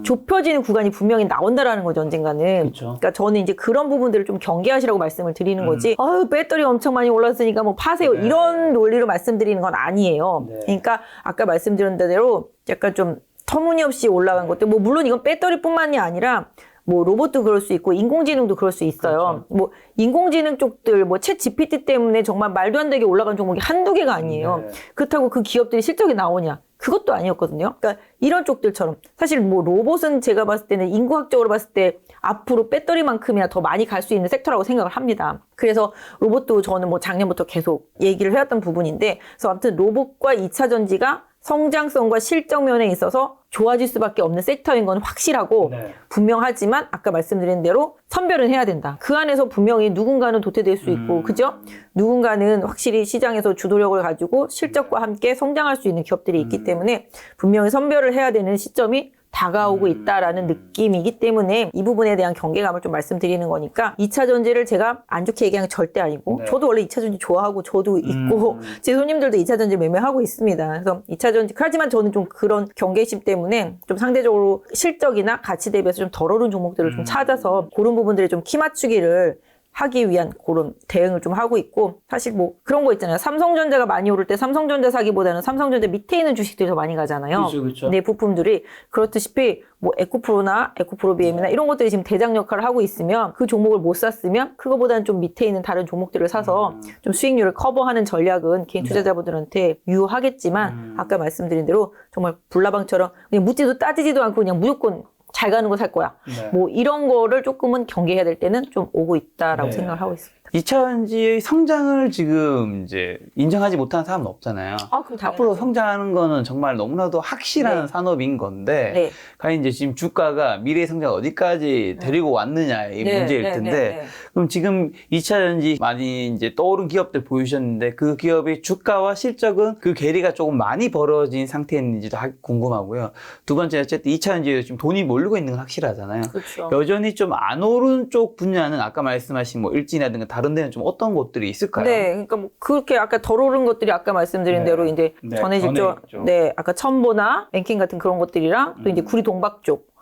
[SPEAKER 1] 좁혀지는 구간이 분명히 나온다라는 거죠, 언젠가는.
[SPEAKER 2] 그쵸.
[SPEAKER 1] 그러니까 저는 이제 그런 부분들을 좀 경계하시라고 말씀을 드리는 거지. 배터리 엄청 많이 올랐으니까 뭐 파세요.
[SPEAKER 2] 네.
[SPEAKER 1] 이런 논리로 말씀드리는 건 아니에요.
[SPEAKER 2] 네.
[SPEAKER 1] 그러니까 아까 말씀드린 대로 약간 좀 터무니없이 올라간 것들. 뭐 물론 이건 배터리뿐만이 아니라 뭐 로봇도 그럴 수 있고 인공지능도 그럴 수 있어요.
[SPEAKER 2] 그렇죠.
[SPEAKER 1] 뭐 인공지능 쪽들 뭐 챗 GPT 때문에 정말 말도 안 되게 올라간 종목이 한두 개가 아니에요.
[SPEAKER 2] 네.
[SPEAKER 1] 그렇다고 그 기업들이 실적이 나오냐? 그것도 아니었거든요. 그러니까 이런 쪽들처럼 사실 뭐 로봇은 제가 봤을 때는 인구학적으로 봤을 때 앞으로 배터리만큼이나 더 많이 갈 수 있는 섹터라고 생각을 합니다. 그래서 로봇도 저는 뭐 작년부터 계속 얘기를 해왔던 부분인데 그래서 아무튼 로봇과 2차 전지가 성장성과 실적 면에 있어서 좋아질 수밖에 없는 섹터인 건 확실하고
[SPEAKER 2] 네.
[SPEAKER 1] 분명하지만 아까 말씀드린 대로 선별은 해야 된다. 그 안에서 분명히 누군가는 도태될 수 있고 그죠? 누군가는 확실히 시장에서 주도력을 가지고 실적과 함께 성장할 수 있는 기업들이 있기 때문에 분명히 선별을 해야 되는 시점이 다가오고 있다라는 느낌이기 때문에 이 부분에 대한 경계감을 좀 말씀드리는 거니까 2차 전지를 제가 안 좋게 얘기하는 게 절대 아니고
[SPEAKER 2] 네.
[SPEAKER 1] 저도 원래 2차 전지 좋아하고 저도 있고 제 손님들도 2차 전지 매매하고 있습니다. 그래서 2차 전지 하지만 저는 좀 그런 경계심 때문에 좀 상대적으로 실적이나 가치 대비해서 좀 덜 오른 종목들을 좀 찾아서 그런 부분들에 좀 키 맞추기를 하기 위한 그런 대응을 좀 하고 있고 사실 뭐 그런 거 있잖아요. 삼성전자가 많이 오를 때 삼성전자 사기보다는 삼성전자 밑에 있는 주식들이 더 많이 가잖아요.
[SPEAKER 2] 그렇죠.
[SPEAKER 1] 네, 부품들이 그렇듯이 뭐 에코프로나 에코프로비엠이나 이런 것들이 지금 대장 역할을 하고 있으면 그 종목을 못 샀으면 그거보다는 좀 밑에 있는 다른 종목들을 사서 좀 수익률을 커버하는 전략은 개인 투자자분들한테 유효하겠지만 아까 말씀드린 대로 정말 불나방처럼 그냥 묻지도 따지지도 않고 그냥 무조건 잘 가는 거 살 거야.
[SPEAKER 2] 네.
[SPEAKER 1] 뭐 이런 거를 조금은 경계해야 될 때는 좀 오고 있다라고
[SPEAKER 2] 네.
[SPEAKER 1] 생각을 하고 있습니다.
[SPEAKER 2] 2차 전지의 성장을 지금 이제 인정하지 못하는 사람은 없잖아요.
[SPEAKER 1] 아, 그럼 당연하죠.
[SPEAKER 2] 앞으로 성장하는 거는 정말 너무나도 확실한
[SPEAKER 1] 네.
[SPEAKER 2] 산업인 건데,
[SPEAKER 1] 네.
[SPEAKER 2] 과연 이제 지금 주가가 미래의 성장 어디까지 데리고 왔느냐의
[SPEAKER 1] 네,
[SPEAKER 2] 문제일
[SPEAKER 1] 네,
[SPEAKER 2] 텐데,
[SPEAKER 1] 네, 네.
[SPEAKER 2] 그럼 지금 2차 전지 많이 이제 떠오른 기업들 보여주셨는데, 그 기업의 주가와 실적은 그 괴리가 조금 많이 벌어진 상태인지도 궁금하고요. 두 번째, 어쨌든 2차 전지에 지금 돈이 몰리고 있는 건 확실하잖아요.
[SPEAKER 1] 그렇죠.
[SPEAKER 2] 여전히 좀 안 오른 쪽 분야는 아까 말씀하신 뭐 일진이라든가 다른 데는 좀 어떤 곳들이 있을까요?
[SPEAKER 1] 네, 그러니까 뭐 그렇게 아까 덜 오른 것들이 아까 말씀드린
[SPEAKER 2] 네.
[SPEAKER 1] 대로 이제
[SPEAKER 2] 네,
[SPEAKER 1] 전해질 쪽,
[SPEAKER 2] 전해질 쪽.
[SPEAKER 1] 네, 아까 첨보나 뱅킹 같은 그런 것들이랑 또 이제 구리 동박 쪽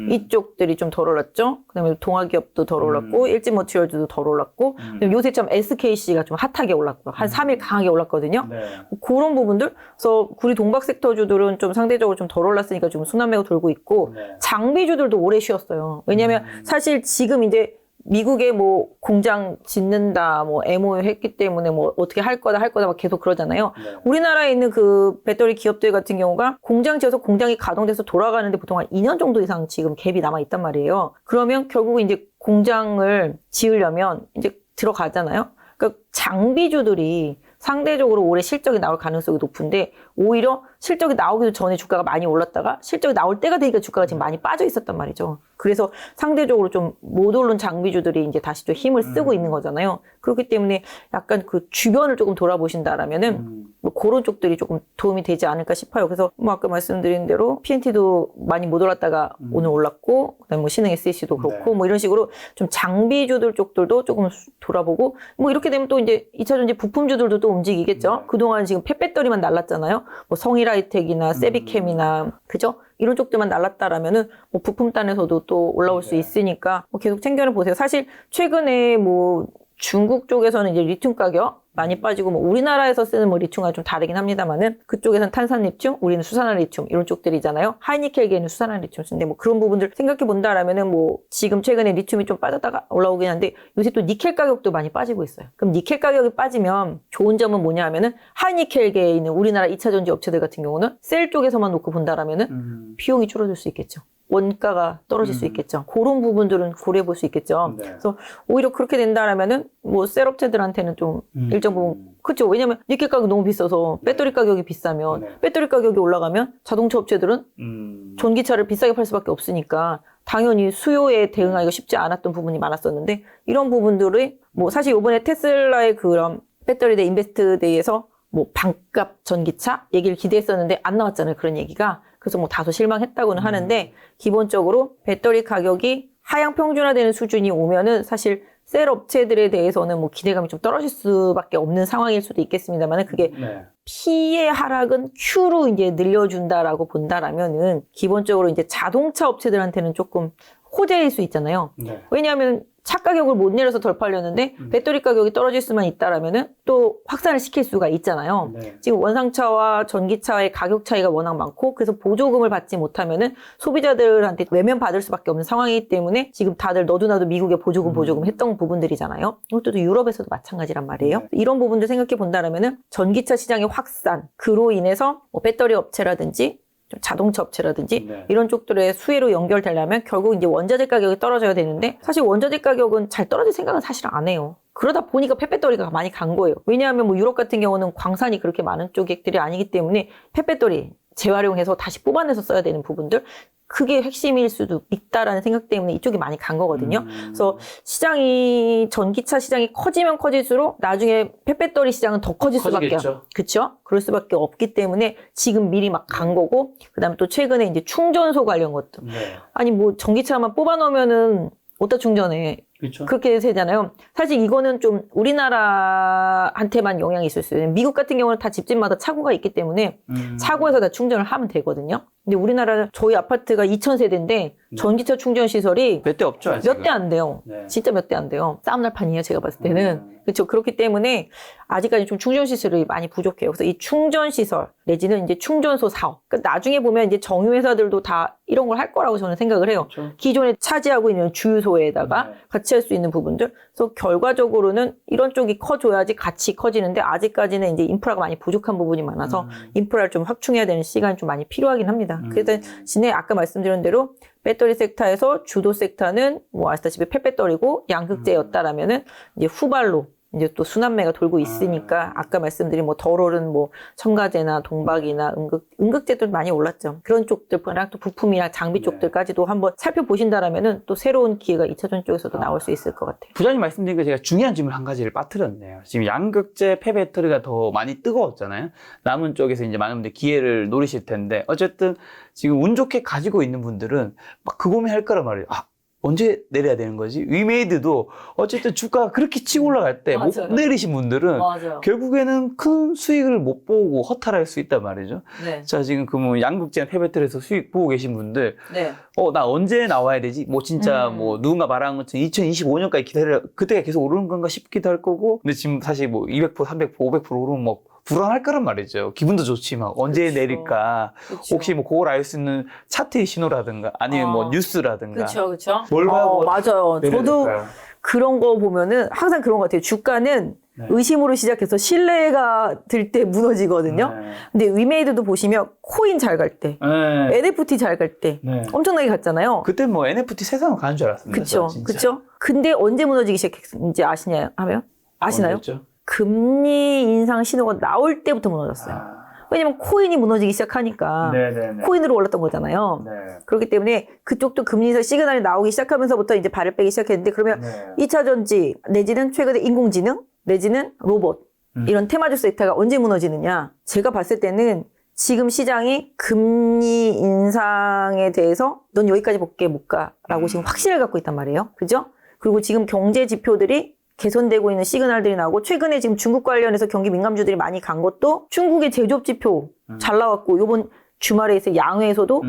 [SPEAKER 1] 이쪽들이 좀 덜 올랐죠. 그다음에 동아기업도 덜 올랐고 일진머티리얼즈도 덜 올랐고 그다음에 요새처럼 SKC가 좀 핫하게 올랐고 한 3일 강하게 올랐거든요.
[SPEAKER 2] 네.
[SPEAKER 1] 그런 부분들, 그래서 구리 동박 섹터주들은 좀 상대적으로 좀 덜 올랐으니까 지금 순환매가 돌고 있고
[SPEAKER 2] 네.
[SPEAKER 1] 장비주들도 오래 쉬었어요. 왜냐하면 사실 지금 이제 미국에 뭐 공장 짓는다, 뭐 MOU 했기 때문에 뭐 어떻게 할 거다 막 계속 그러잖아요.
[SPEAKER 2] 네.
[SPEAKER 1] 우리나라에 있는 그 배터리 기업들 같은 경우가 공장 지어서 공장이 가동돼서 돌아가는데 보통 한 2년 정도 이상 지금 갭이 남아 있단 말이에요. 그러면 결국 이제 공장을 지으려면 이제 들어가잖아요. 그러니까 장비주들이 상대적으로 올해 실적이 나올 가능성이 높은데 오히려 실적이 나오기도 전에 주가가 많이 올랐다가 실적이 나올 때가 되니까 주가가 지금 많이 빠져 있었단 말이죠. 그래서 상대적으로 좀 못 오른 장비주들이 이제 다시 좀 힘을 쓰고 있는 거잖아요. 그렇기 때문에 약간 그 주변을 조금 돌아보신다라면은 뭐 그런 쪽들이 조금 도움이 되지 않을까 싶어요. 그래서 뭐 아까 말씀드린 대로 PNT도 많이 못 올랐다가 오늘 올랐고 그다음에 뭐 신흥 SEC도 그렇고
[SPEAKER 2] 네.
[SPEAKER 1] 뭐 이런 식으로 좀 장비주들 쪽들도 조금 돌아보고 뭐 이렇게 되면 또 이제 2차 전지 부품주들도 또 움직이겠죠.
[SPEAKER 2] 네.
[SPEAKER 1] 그동안 지금 펫배터리만 날랐잖아요. 뭐 성일하이텍이나 세비캠이나 그죠? 이런 쪽들만 날랐다라면은 뭐 부품단에서도 또 올라올 수 있으니까 뭐 계속 챙겨는 보세요. 사실 최근에 뭐 중국 쪽에서는 이제 리튬 가격 많이 빠지고 뭐 우리나라에서 쓰는 뭐 리튬과 좀 다르긴 합니다만은 그쪽에서는 탄산 리튬, 우리는 수산화 리튬 이런 쪽들이잖아요. 하이니켈계는 수산화 리튬 쓰는데 뭐 그런 부분들 생각해 본다라면은 뭐 지금 최근에 리튬이 좀 빠졌다가 올라오긴 한데 요새 또 니켈 가격도 많이 빠지고 있어요. 그럼 니켈 가격이 빠지면 좋은 점은 뭐냐 하면은 하이니켈계에 있는 우리나라 2차 전지 업체들 같은 경우는 셀 쪽에서만 놓고 본다라면은 비용이 줄어들 수 있겠죠. 원가가 떨어질 수 있겠죠. 그런 부분들은 고려해 볼 수 있겠죠.
[SPEAKER 2] 네.
[SPEAKER 1] 그래서 오히려 그렇게 된다라면은 뭐 셀업체들한테는 좀 일정 부분 그렇죠. 왜냐면 니켈 가격 너무 비싸서 배터리 가격이 비싸면
[SPEAKER 2] 네.
[SPEAKER 1] 배터리 가격이 올라가면 자동차 업체들은 전기차를 비싸게 팔 수밖에 없으니까 당연히 수요에 대응하기가 쉽지 않았던 부분이 많았었는데 이런 부분들이 뭐 사실 이번에 테슬라의 그런 배터리 대 인베스트 데이에서 뭐 반값 전기차 얘기를 기대했었는데 안 나왔잖아요. 그런 얘기가. 그래서 뭐 다소 실망했다고는 하는데 기본적으로 배터리 가격이 하향 평준화되는 수준이 오면은 사실 셀 업체들에 대해서는 뭐 기대감이 좀 떨어질 수밖에 없는 상황일 수도 있겠습니다만 그게
[SPEAKER 2] 네.
[SPEAKER 1] P의 하락은 Q로 이제 늘려준다라고 본다라면은 기본적으로 이제 자동차 업체들한테는 조금 호재일 수 있잖아요.
[SPEAKER 2] 네.
[SPEAKER 1] 왜냐하면 차 가격을 못 내려서 덜 팔렸는데 배터리 가격이 떨어질 수만 있다라면은 또 확산을 시킬 수가 있잖아요.
[SPEAKER 2] 네.
[SPEAKER 1] 지금 원상차와 전기차의 가격 차이가 워낙 많고 그래서 보조금을 받지 못하면은 소비자들한테 외면 받을 수밖에 없는 상황이기 때문에 지금 다들 너도나도 미국에 보조금 했던 부분들이잖아요. 이것도 유럽에서도 마찬가지란 말이에요.
[SPEAKER 2] 네.
[SPEAKER 1] 이런 부분들 생각해 본다라면은 전기차 시장의 확산 그로 인해서 뭐 배터리 업체라든지 자동차 업체라든지
[SPEAKER 2] 네.
[SPEAKER 1] 이런 쪽들의 수혜로 연결되려면 결국 이제 원자재 가격이 떨어져야 되는데 사실 원자재 가격은 잘 떨어질 생각은 사실 안 해요. 그러다 보니까 펫배터리가 많이 간 거예요. 왜냐하면 뭐 유럽 같은 경우는 광산이 그렇게 많은 쪽들이 아니기 때문에 펫배터리 재활용해서 다시 뽑아내서 써야 되는 부분들 그게 핵심일 수도 있다라는 생각 때문에 이쪽이 많이 간 거거든요. 그래서 시장이 전기차 시장이 커지면 커질수록 나중에 펫배터리 시장은 더 커질 수밖에 그렇죠? 그럴 수밖에 없기 때문에 지금 미리 막 간 거고 그다음에 또 최근에 이제 충전소 관련 것도
[SPEAKER 2] 네.
[SPEAKER 1] 아니 뭐 전기차만 뽑아 놓으면은 어디다 충전해?
[SPEAKER 2] 그렇죠.
[SPEAKER 1] 그렇게 되잖아요. 사실 이거는 좀 우리나라한테만 영향이 있을 수 있어요. 미국 같은 경우는 다 집집마다 차고가 있기 때문에 차고에서 다 충전을 하면 되거든요. 근데 우리나라는 저희 아파트가 2000세대인데 전기차 충전 시설이
[SPEAKER 2] 몇 대 없죠, 아직은.
[SPEAKER 1] 몇 대 안 돼요.
[SPEAKER 2] 네.
[SPEAKER 1] 진짜 몇 대 안 돼요. 싸움날 판이에요, 제가 봤을 때는. 그렇죠. 그렇기 때문에 아직까지 좀 충전 시설이 많이 부족해요. 그래서 이 충전 시설 내지는 이제 충전소 사업. 그러니까 나중에 보면 이제 정유회사들도 다 이런 걸 할 거라고 저는 생각을 해요.
[SPEAKER 2] 그렇죠.
[SPEAKER 1] 기존에 차지하고 있는 주유소에다가 같이 할 수 있는 부분들. 그래서 결과적으로는 이런 쪽이 커줘야지 같이 커지는데 아직까지는 이제 인프라가 많이 부족한 부분이 많아서 인프라를 좀 확충해야 되는 시간이 좀 많이 필요하긴 합니다. 그래서 진에 아까 말씀드린 대로 배터리 섹터에서 주도 섹터는 뭐 아시다시피 펫배터리고 양극재였다라면은 이제 후발로 이제 또 순환매가 돌고 있으니까 아까 말씀드린 뭐 덜 오른 뭐 첨가제나 동박이나 음극재도 많이 올랐죠. 그런 쪽들이랑 또 부품이랑 장비 쪽들까지도 한번 살펴보신다라면은 또 새로운 기회가 2차전 쪽에서도 나올 수 있을 것 같아요.
[SPEAKER 2] 부장님 말씀드린 거 제가 중요한 질문 한 가지를 빠뜨렸네요. 지금 양극재 폐배터리가 더 많이 뜨거웠잖아요. 남은 쪽에서 이제 많은 분들이 기회를 노리실 텐데 어쨌든 지금 운 좋게 가지고 있는 분들은 막 그 고민할 거란 말이에요. 언제 내려야 되는 거지? 위메이드도 어쨌든 주가가 그렇게 치고 올라갈 때 못 내리신 분들은
[SPEAKER 1] 맞아요.
[SPEAKER 2] 결국에는 큰 수익을 못 보고 허탈할 수 있단 말이죠.
[SPEAKER 1] 네.
[SPEAKER 2] 자, 지금 그 양극재나 폐배터리에서 수익 보고 계신 분들
[SPEAKER 1] 네.
[SPEAKER 2] 나 언제 나와야 되지? 뭐 진짜 뭐 누군가 말한 것처럼 2025년까지 기다려 그때가 계속 오르는 건가 싶기도 할 거고 근데 지금 사실 뭐 200%, 300%, 500% 오르면 뭐 불안할 거란 말이죠. 기분도 좋지 막 언제
[SPEAKER 1] 그쵸.
[SPEAKER 2] 내릴까.
[SPEAKER 1] 그쵸.
[SPEAKER 2] 혹시 뭐 그걸 알 수 있는 차트의 신호라든가 아니면 뭐 뉴스라든가
[SPEAKER 1] 그렇죠.
[SPEAKER 2] 뭘 봐고
[SPEAKER 1] 맞아요. 저도 그런 거 보면은 항상 그런 것 같아요. 주가는 의심으로 시작해서 신뢰가 들 때 무너지거든요. 근데 위메이드도 보시면 코인 잘 갈 때, NFT 잘 갈 때 엄청나게 갔잖아요.
[SPEAKER 2] 그때 뭐 NFT 세상으로 가는 줄 알았습니다.
[SPEAKER 1] 그쵸. 근데 언제 무너지기 시작했는지 아시나요? 아시나요? 금리 인상 신호가 나올 때부터 무너졌어요. 왜냐면 코인이 무너지기 시작하니까 코인으로 올랐던 거잖아요. 그렇기 때문에 그쪽도 금리 인상 시그널이 나오기 시작하면서부터 이제 발을 빼기 시작했는데 그러면 2차 전지 내지는 최근에 인공지능 내지는 로봇 이런 테마주 섹터가 언제 무너지느냐. 제가 봤을 때는 지금 시장이 금리 인상에 대해서 넌 여기까지 볼게 못 가라고 지금 확신을 갖고 있단 말이에요. 그죠? 그리고 지금 경제 지표들이 개선되고 있는 시그널들이 나오고 최근에 지금 중국 관련해서 경기 민감주들이 많이 간 것도 중국의 제조업 지표 잘 나왔고 요번 주말에 있을 양회에서도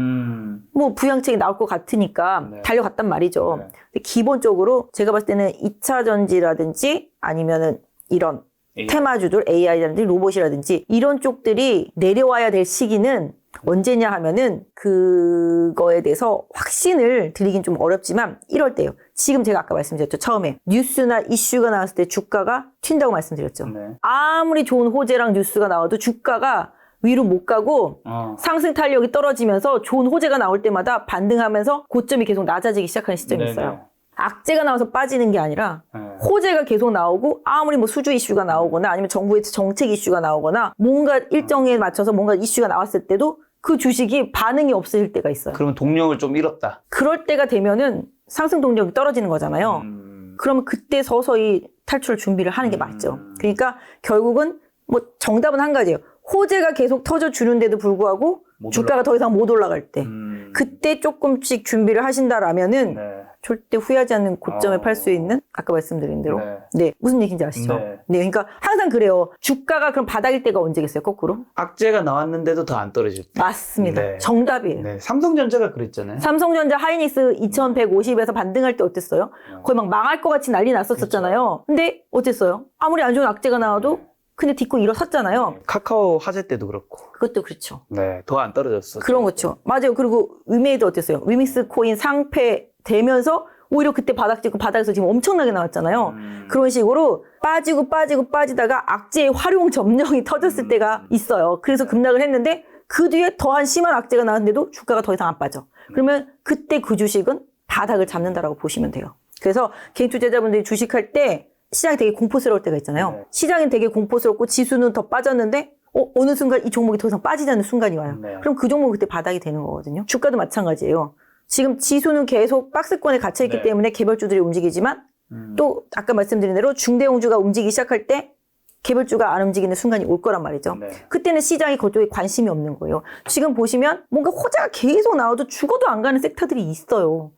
[SPEAKER 1] 뭐 부양책이 나올 것 같으니까 달려갔단 말이죠. 근데 기본적으로 제가 봤을 때는 2차 전지라든지 아니면은 이런 테마주들 AI라든지 로봇이라든지 이런 쪽들이 내려와야 될 시기는 언제냐 하면은 그거에 대해서 확신을 드리긴 좀 어렵지만 이럴 때요. 지금 제가 아까 말씀드렸죠. 처음에 뉴스나 이슈가 나왔을 때 주가가 튄다고 말씀드렸죠. 아무리 좋은 호재랑 뉴스가 나와도 주가가 위로 못 가고 상승 탄력이 떨어지면서 좋은 호재가 나올 때마다 반등하면서 고점이 계속 낮아지기 시작하는 시점이 있어요. 악재가 나와서 빠지는 게 아니라 호재가 계속 나오고 아무리 뭐 수주 이슈가 나오거나 아니면 정부의 정책 이슈가 나오거나 뭔가 일정에 맞춰서 뭔가 이슈가 나왔을 때도 그 주식이 반응이 없을 때가 있어요.
[SPEAKER 2] 그러면 동력을 좀 잃었다.
[SPEAKER 1] 그럴 때가 되면은 상승 동력이 떨어지는 거잖아요. 그러면 그때 서서히 탈출 준비를 하는 게 맞죠. 그러니까 결국은 뭐 정답은 한 가지예요. 호재가 계속 터져주는데도 불구하고 주가가 더 이상 못 올라갈 때 그때 조금씩 준비를 하신다라면은 절대 후회하지 않는 고점에 팔 수 있는 아까 말씀드린 대로 무슨 얘기인지 아시죠? 그러니까 항상 그래요. 주가가 그럼 바닥일 때가 언제겠어요? 거꾸로?
[SPEAKER 2] 악재가 나왔는데도 더 안 떨어질 때.
[SPEAKER 1] 맞습니다. 정답이에요.
[SPEAKER 2] 삼성전자가 그랬잖아요.
[SPEAKER 1] 삼성전자 하이닉스 2150에서 반등할 때 어땠어요? 거의 막 망할 것 같이 난리 났었잖아요. 근데 어땠어요? 아무리 안 좋은 악재가 나와도 근데 딛고 일어섰잖아요.
[SPEAKER 2] 카카오 화재 때도 그렇고.
[SPEAKER 1] 그것도 그렇죠.
[SPEAKER 2] 더 안 떨어졌어.
[SPEAKER 1] 그런 거죠. 맞아요. 그리고 위메이드 어땠어요? 위믹스 코인 상패 되면서 오히려 그때 바닥 찍고 바닥에서 지금 엄청나게 나왔잖아요. 그런 식으로 빠지다가 악재의 활용 점령이 터졌을 때가 있어요. 그래서 급락을 했는데 그 뒤에 더한 심한 악재가 나왔는데도 주가가 더 이상 안 빠져. 그러면 그때 그 주식은 바닥을 잡는다라고 보시면 돼요. 그래서 개인 투자자분들이 주식할 때 시장이 되게 공포스러울 때가 있잖아요.
[SPEAKER 2] 네.
[SPEAKER 1] 시장이 되게 공포스럽고 지수는 더 빠졌는데 어느 순간 이 종목이 더 이상 빠지지 않는 순간이 와요.
[SPEAKER 2] 네.
[SPEAKER 1] 그럼 그 종목은 그때 바닥이 되는 거거든요. 주가도 마찬가지예요. 지금 지수는 계속 박스권에 갇혀있기
[SPEAKER 2] 네.
[SPEAKER 1] 때문에 개별주들이 움직이지만 또 아까 말씀드린 대로 중대형주가 움직이기 시작할 때 개별주가 안 움직이는 순간이 올 거란 말이죠.
[SPEAKER 2] 네.
[SPEAKER 1] 그때는 시장이 그쪽에 관심이 없는 거예요. 지금 보시면 뭔가 호재가 계속 나와도 죽어도 안 가는 섹터들이 있어요.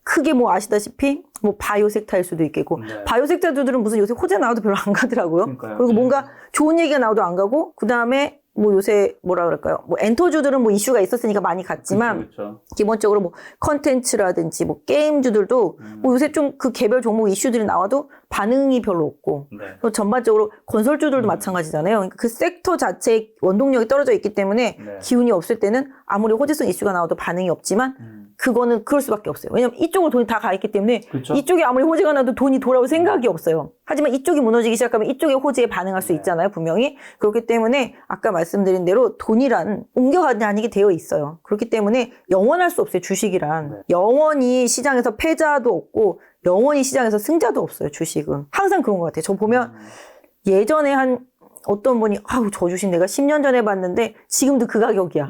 [SPEAKER 1] 크게 뭐 아시다시피 뭐 바이오 섹터일 수도 있겠고
[SPEAKER 2] 네.
[SPEAKER 1] 바이오 섹터들은 무슨 요새 호재 나와도 별로 안 가더라고요.
[SPEAKER 2] 그러니까요.
[SPEAKER 1] 그리고 뭔가 좋은 얘기가 나와도 안 가고 그 다음에 뭐 요새 뭐라 그럴까요? 뭐 엔터주들은 뭐 이슈가 있었으니까 많이 갔지만
[SPEAKER 2] 그렇죠.
[SPEAKER 1] 기본적으로 뭐 컨텐츠라든지 뭐 게임주들도 뭐 요새 좀 그 개별 종목 이슈들이 나와도 반응이 별로 없고
[SPEAKER 2] 네.
[SPEAKER 1] 또 전반적으로 건설주들도 마찬가지잖아요. 그러니까 그 섹터 자체의 원동력이 떨어져 있기 때문에
[SPEAKER 2] 네.
[SPEAKER 1] 기운이 없을 때는 아무리 호재성 이슈가 나와도 반응이 없지만 그거는 그럴 수밖에 없어요. 왜냐면 이쪽으로 돈이 다 가 있기 때문에
[SPEAKER 2] 그렇죠.
[SPEAKER 1] 이쪽에 아무리 호재가 나도 돈이 돌아올 생각이 없어요. 하지만 이쪽이 무너지기 시작하면 이쪽의 호재에 반응할 수 있잖아요. 분명히. 그렇기 때문에 아까 말씀드린 대로 돈이란 옮겨다니게 되어 있어요. 그렇기 때문에 영원할 수 없어요. 주식이란.
[SPEAKER 2] 네.
[SPEAKER 1] 영원히 시장에서 패자도 없고 영원히 시장에서 승자도 없어요. 주식은. 항상 그런 것 같아요. 저 보면 예전에 한 어떤 분이 아우 저 주식 내가 10년 전에 봤는데 지금도 그 가격이야.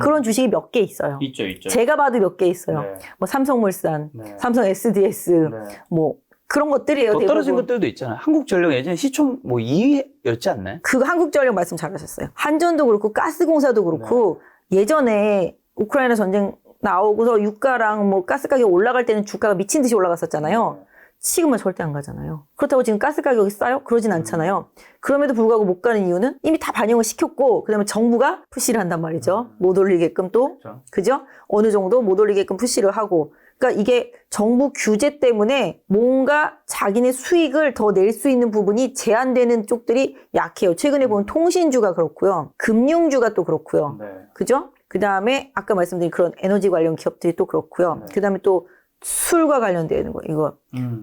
[SPEAKER 1] 그런 주식이 몇 개 있어요.
[SPEAKER 2] 있죠, 있죠.
[SPEAKER 1] 제가 봐도 몇 개 있어요.
[SPEAKER 2] 네.
[SPEAKER 1] 뭐 삼성물산,
[SPEAKER 2] 네.
[SPEAKER 1] 삼성 SDS,
[SPEAKER 2] 네.
[SPEAKER 1] 뭐 그런 것들이에요.
[SPEAKER 2] 더 떨어진
[SPEAKER 1] 대부분.
[SPEAKER 2] 것들도 있잖아요. 한국전력 예전에 시총 뭐 2위였지 않나요?
[SPEAKER 1] 그거 한국전력 말씀 잘하셨어요. 한전도 그렇고 가스공사도 그렇고 예전에 우크라이나 전쟁 나오고서 유가랑 뭐 가스 가격 올라갈 때는 주가가 미친 듯이 올라갔었잖아요. 지금은 절대 안 가잖아요. 그렇다고 지금 가스 가격이 싸요? 그러진 않잖아요. 그럼에도 불구하고 못 가는 이유는 이미 다 반영을 시켰고 그다음에 정부가 푸시를 한단 말이죠. 못 올리게끔 또.
[SPEAKER 2] 그렇죠.
[SPEAKER 1] 그죠? 어느 정도 못 올리게끔 푸시를 하고. 그러니까 이게 정부 규제 때문에 뭔가 자기네 수익을 더 낼 수 있는 부분이 제한되는 쪽들이 약해요. 최근에 보면 통신주가 그렇고요. 금융주가 또 그렇고요.
[SPEAKER 2] 네.
[SPEAKER 1] 그죠? 그 다음에 아까 말씀드린 그런 에너지 관련 기업들이 또 그렇고요.
[SPEAKER 2] 네.
[SPEAKER 1] 그 다음에 또 술과 관련되는 거, 이거.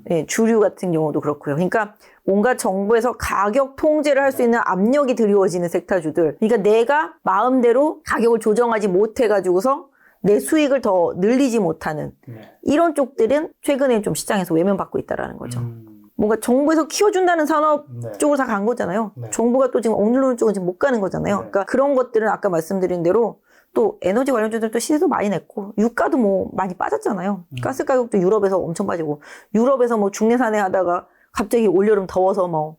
[SPEAKER 1] 예, 주류 같은 경우도 그렇고요. 그러니까 뭔가 정부에서 가격 통제를 할 수 있는 압력이 드리워지는 섹터주들. 그러니까 내가 마음대로 가격을 조정하지 못해가지고서 내 수익을 더 늘리지 못하는
[SPEAKER 2] 네.
[SPEAKER 1] 이런 쪽들은 최근에 좀 시장에서 외면받고 있다라는 거죠. 뭔가 정부에서 키워준다는 산업
[SPEAKER 2] 네.
[SPEAKER 1] 쪽으로 다 간 거잖아요.
[SPEAKER 2] 네.
[SPEAKER 1] 정부가 또 지금 억누르는 쪽은 지금 못 가는 거잖아요.
[SPEAKER 2] 네.
[SPEAKER 1] 그러니까 그런 것들은 아까 말씀드린 대로 또 에너지 관련주들도 시세도 많이 냈고 유가도 뭐 많이 빠졌잖아요. 가스 가격도 유럽에서 엄청 빠지고 유럽에서 뭐 중내산에 하다가 갑자기 올여름 더워서 뭐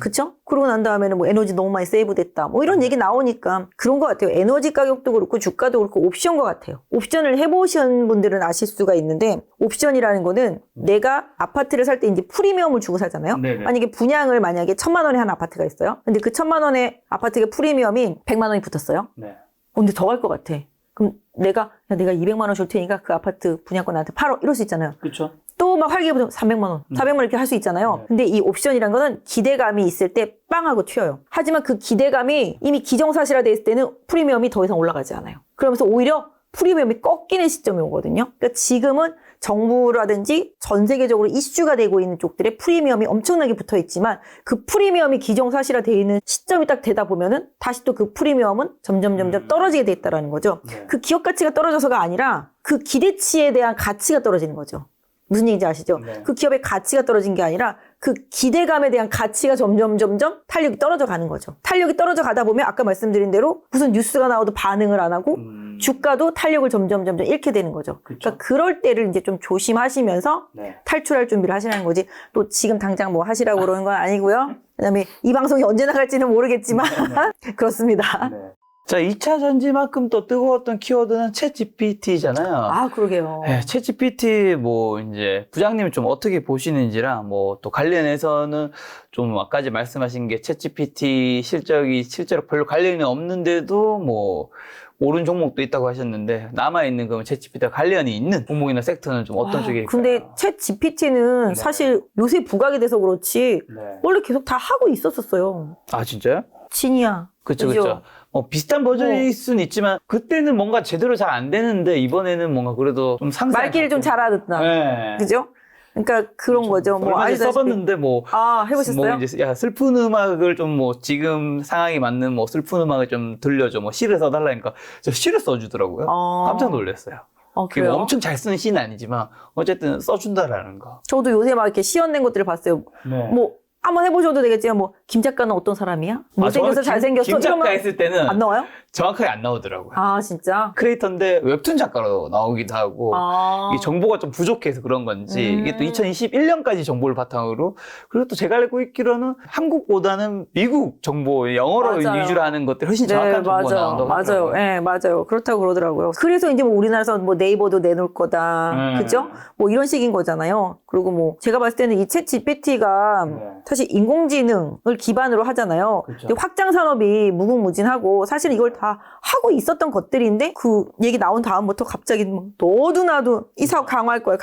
[SPEAKER 1] 그쵸? 그러고 난 다음에는 뭐 에너지 너무 많이 세이브됐다 뭐 이런 얘기 나오니까 그런 것 같아요. 에너지 가격도 그렇고 주가도 그렇고 옵션 것 같아요. 옵션을 해보신 분들은 아실 수가 있는데 옵션이라는 거는 내가 아파트를 살 때 이제 프리미엄을 주고 살잖아요.
[SPEAKER 2] 네네.
[SPEAKER 1] 만약에 분양을 만약에 1,000만 원에 한 아파트가 있어요. 근데 그 1,000만 원의 아파트의 프리미엄이 100만 원이 붙었어요.
[SPEAKER 2] 네.
[SPEAKER 1] 근데 더 갈 것 같아. 그럼 내가 200만 원 줄 테니까 그 아파트 분양권 나한테 팔어 이럴 수 있잖아요.
[SPEAKER 2] 그렇죠.
[SPEAKER 1] 또 막 활기부터 300만 원, 400만 원 이렇게 할 수 있잖아요.
[SPEAKER 2] 네.
[SPEAKER 1] 근데 이 옵션이란 거는 기대감이 있을 때 빵 하고 튀어요. 하지만 그 기대감이 이미 기정사실화돼 있을 때는 프리미엄이 더 이상 올라가지 않아요. 그러면서 오히려 프리미엄이 꺾이는 시점이 오거든요. 그러니까 지금은 정부라든지 전 세계적으로 이슈가 되고 있는 쪽들의 프리미엄이 엄청나게 붙어 있지만 그 프리미엄이 기정사실화되어 있는 시점이 딱 되다 보면은 다시 또 그 프리미엄은 점점 떨어지게 돼 있다라는 거죠.
[SPEAKER 2] 네.
[SPEAKER 1] 그 기업 가치가 떨어져서가 아니라 그 기대치에 대한 가치가 떨어지는 거죠. 무슨 얘기인지 아시죠?
[SPEAKER 2] 네.
[SPEAKER 1] 그 기업의 가치가 떨어진 게 아니라 그 기대감에 대한 가치가 점점 탄력이 떨어져 가는 거죠. 탄력이 떨어져 가다 보면 아까 말씀드린 대로 무슨 뉴스가 나와도 반응을 안 하고 주가도 탄력을 점점 잃게 되는 거죠.
[SPEAKER 2] 그쵸.
[SPEAKER 1] 그러니까 그럴 때를 이제 좀 조심하시면서
[SPEAKER 2] 네.
[SPEAKER 1] 탈출할 준비를 하시라는 거지. 또 지금 당장 뭐 하시라고 그러는 건 아니고요. 그다음에 이 방송이 언제 나갈지는 모르겠지만 그렇습니다.
[SPEAKER 2] 네. 자, 2차 전지만큼 또 뜨거웠던 키워드는 챗 GPT잖아요.
[SPEAKER 1] 아, 그러게요.
[SPEAKER 2] 네, 챗 GPT 뭐 이제 부장님이 좀 어떻게 보시는지랑 뭐 또 관련해서는 좀 아까 말씀하신 게 챗 GPT 실적이 실제로 별로 관련이 없는데도 뭐 오른 종목도 있다고 하셨는데 남아있는 그러면 챗 GPT와 관련이 있는 종목이나 섹터는 좀 어떤 쪽일까요?
[SPEAKER 1] 근데 챗 GPT는
[SPEAKER 2] 네.
[SPEAKER 1] 사실 요새 부각이 돼서 그렇지
[SPEAKER 2] 네.
[SPEAKER 1] 원래 계속 다 하고 있었어요.
[SPEAKER 2] 아, 진짜요?
[SPEAKER 1] 진이야.
[SPEAKER 2] 그쵸,
[SPEAKER 1] 그죠?
[SPEAKER 2] 그쵸. 비슷한 버전일 수는 있지만, 그때는 뭔가 제대로 잘 안 되는데, 이번에는 뭔가 그래도 좀 상세.
[SPEAKER 1] 말귀를 좀 잘하던다.
[SPEAKER 2] 네.
[SPEAKER 1] 그죠? 그러니까 그런 거죠. 뭐
[SPEAKER 2] 얼마 전에
[SPEAKER 1] 알다시피.
[SPEAKER 2] 써봤는데 뭐
[SPEAKER 1] 해보셨어요?
[SPEAKER 2] 뭐 이제 야 슬픈 음악을 좀 뭐 지금 상황에 맞는 뭐 슬픈 음악을 좀 들려줘 뭐 시를 써달라니까 저 시를 써주더라고요. 깜짝 놀랐어요. 그게
[SPEAKER 1] 그래요?
[SPEAKER 2] 뭐 엄청 잘 쓰는 시는 아니지만 어쨌든 써준다라는 거.
[SPEAKER 1] 저도 요새 막 이렇게 시연된 것들을 봤어요.
[SPEAKER 2] 네.
[SPEAKER 1] 뭐 한번 해보셔도 되겠지만 뭐 김 작가는 어떤 사람이야? 못생겨서 잘생겼어?
[SPEAKER 2] 김 작가
[SPEAKER 1] 이러면
[SPEAKER 2] 했을 때는
[SPEAKER 1] 안 나와요?
[SPEAKER 2] 정확하게 안 나오더라고요.
[SPEAKER 1] 진짜?
[SPEAKER 2] 크리에이터인데 웹툰 작가로 나오기도 하고 이 정보가 좀 부족해서 그런 건지 이게 또 2021년까지 정보를 바탕으로 그리고 또 제가 알고 있기로는 한국보다는 미국 정보 영어로
[SPEAKER 1] 맞아요.
[SPEAKER 2] 위주로 하는 것들이 훨씬 정확한 정보가 나온다고 하더라고요.
[SPEAKER 1] 네, 맞아요. 그렇다고 그러더라고요. 그래서 이제 뭐 우리나라에서 뭐 네이버도 내놓을 거다. 그죠? 뭐 이런 식인 거잖아요. 그리고 뭐 제가 봤을 때는 이 챗 GPT가 사실 인공지능을 기반으로 하잖아요.
[SPEAKER 2] 그렇죠.
[SPEAKER 1] 근데 확장 산업이 무궁무진하고 사실 이걸 다 하고 있었던 것들인데 그 얘기 나온 다음부터 갑자기 뭐 너도 나도 이 사업 강화할 거야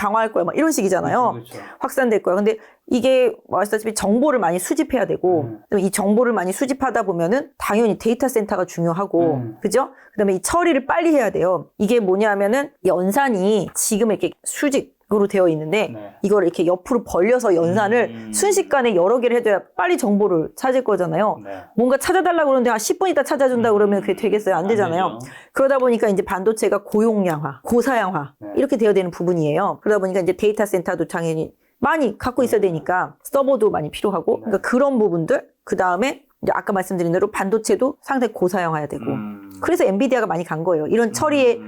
[SPEAKER 1] 막 이런 식이잖아요.
[SPEAKER 2] 그렇죠.
[SPEAKER 1] 확산될 거야. 근데 이게 아시다시피 정보를 많이 수집해야 되고 이 정보를 많이 수집하다 보면은 당연히 데이터 센터가 중요하고 그죠? 그다음에 이 처리를 빨리 해야 돼요. 이게 뭐냐면은 연산이 지금 이렇게 수직으로 되어 있는데 이걸 이렇게 옆으로 벌려서 연산을 순식간에 여러 개를 해줘야 빨리 정보를 찾을 거잖아요. 뭔가 찾아달라고 그러는데 한 10분 있다 찾아준다 그러면 그게 되겠어요? 안 되잖아요. 그러다 보니까 이제 반도체가 고용량화, 고사양화 이렇게 되어야 되는 부분이에요. 그러다 보니까 이제 데이터 센터도 당연히 많이 갖고 있어야 되니까 서버도 많이 필요하고 그러니까 그런 부분들 그 다음에 이제 아까 말씀드린 대로 반도체도 상당히 고사양화해야 되고 그래서 엔비디아가 많이 간 거예요. 이런 처리의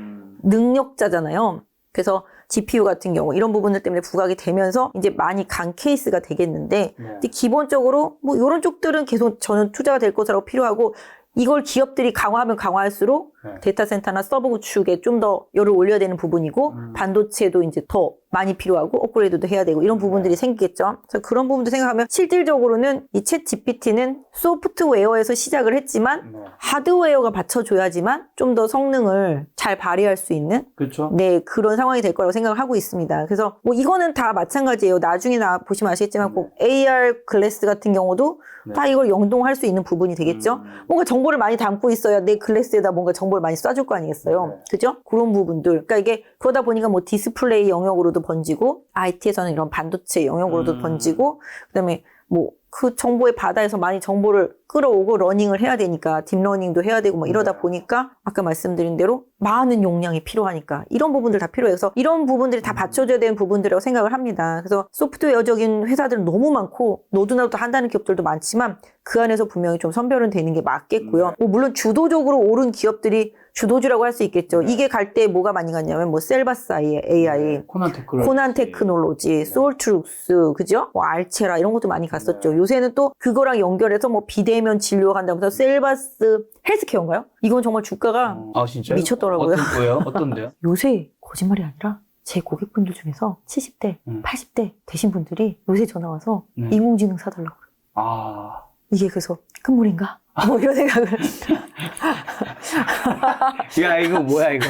[SPEAKER 1] 능력자잖아요. 그래서 GPU 같은 경우 이런 부분들 때문에 부각이 되면서 이제 많이 간 케이스가 되겠는데 근데 기본적으로 뭐 이런 쪽들은 계속 저는 투자가 될 것이라고 필요하고 이걸 기업들이 강화하면 강화할수록 데이터 센터나 서버 구축에 좀 더 열을 올려야 되는 부분이고 반도체도 이제 더 많이 필요하고 업그레이드도 해야 되고 이런 부분들이 생기겠죠. 그래서 그런 부분도 생각하면 실질적으로는 이 챗 GPT는 소프트웨어에서 시작을 했지만 하드웨어가 받쳐줘야지만 좀 더 성능을 잘 발휘할 수 있는
[SPEAKER 2] 그렇죠.
[SPEAKER 1] 네 그런 상황이 될 거라고 생각을 하고 있습니다. 그래서 뭐 이거는 다 마찬가지예요. 나중에 보시면 아시겠지만 꼭 AR 글래스 같은 경우도 다 이걸 연동할 수 있는 부분이 되겠죠. 뭔가 정보를 많이 담고 있어야 내 글래스에다 뭔가 정보를 많이 쏴줄 거 아니겠어요. 그죠? 그런 부분들. 그러니까 이게 그러다 보니까 뭐 디스플레이 영역으로도 번지고 IT에서는 이런 반도체 영역으로도 번지고 그다음에 뭐 그 정보의 바다에서 많이 정보를 끌어오고 러닝을 해야 되니까 딥러닝도 해야 되고 뭐 이러다 보니까 아까 말씀드린 대로 많은 용량이 필요하니까 이런 부분들 다 필요해요. 그래서 이런 부분들이 다 받쳐줘야 되는 부분들이라고 생각을 합니다. 그래서 소프트웨어적인 회사들은 너무 많고 너도나도 한다는 기업들도 많지만 그 안에서 분명히 좀 선별은 되는 게 맞겠고요. 뭐 물론 주도적으로 오른 기업들이 주도주라고 할 수 있겠죠. 이게 갈 때 뭐가 많이 갔냐면 뭐 셀바사이 AI, 코난 테크놀로지, 솔트룩스, 그죠? 뭐 알체라 이런 것도 많이 갔었죠. 요새는 또 그거랑 연결해서 뭐 비대면 진료가 간다면서 셀바스 헬스케어인가요? 이건 정말 주가가
[SPEAKER 2] 진짜요?
[SPEAKER 1] 미쳤더라고요.
[SPEAKER 2] 어떤데요?
[SPEAKER 1] 요새 거짓말이 아니라 제 고객분들 중에서 70대, 80대 되신 분들이 요새 전화 와서 인공지능 사달라고 그래요. 이게 그래서 큰물인가? 뭐 이런 생각을.
[SPEAKER 2] 야, 이거 뭐야, 이거.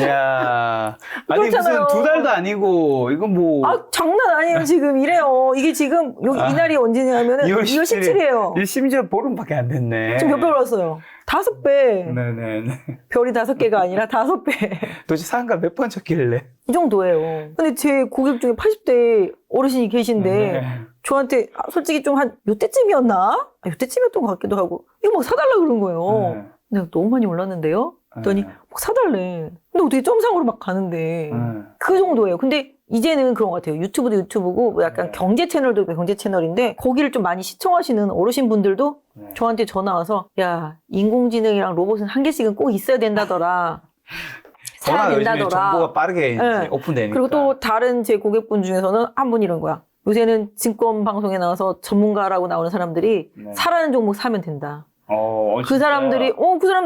[SPEAKER 2] 야. 아니,
[SPEAKER 1] 그렇잖아요.
[SPEAKER 2] 무슨 2달도 아니고, 이거 뭐.
[SPEAKER 1] 장난 아니에요, 지금. 이래요. 이게 지금, 이날이 언제냐면은 2월 17일이에요.
[SPEAKER 2] 이 심지어 보름밖에 안 됐네.
[SPEAKER 1] 지금 몇 배 올랐어요? 5배.
[SPEAKER 2] 네네네.
[SPEAKER 1] 별이 5개가 아니라 5배.
[SPEAKER 2] 도대체 상가 몇 번 쳤길래?
[SPEAKER 1] 이 정도예요. 근데 제 고객 중에 80대 어르신이 계신데, 저한테 솔직히 좀 요때쯤이었나? 요때쯤이었던 것 같기도 하고 이거 막 사달라 그런 거예요. 내가 너무 많이 올랐는데요? 그랬더니 막 사달래. 근데 어떻게 점상으로 막 가는데 그 정도예요. 근데 이제는 그런 것 같아요. 유튜브도 유튜브고 뭐 약간 경제 채널도 경제 채널인데 거기를 좀 많이 시청하시는 어르신분들도 저한테 전화 와서 야 인공지능이랑 로봇은 한 개씩은 꼭 있어야 된다더라. 사야 된다더라.
[SPEAKER 2] 정보가 빠르게 이제 오픈되니까.
[SPEAKER 1] 그리고 또 다른 제 고객분 중에서는 한 분이 이런 거야. 요새는 증권 방송에 나와서 전문가라고 나오는 사람들이 사라는 종목 사면 된다. 그 사람들이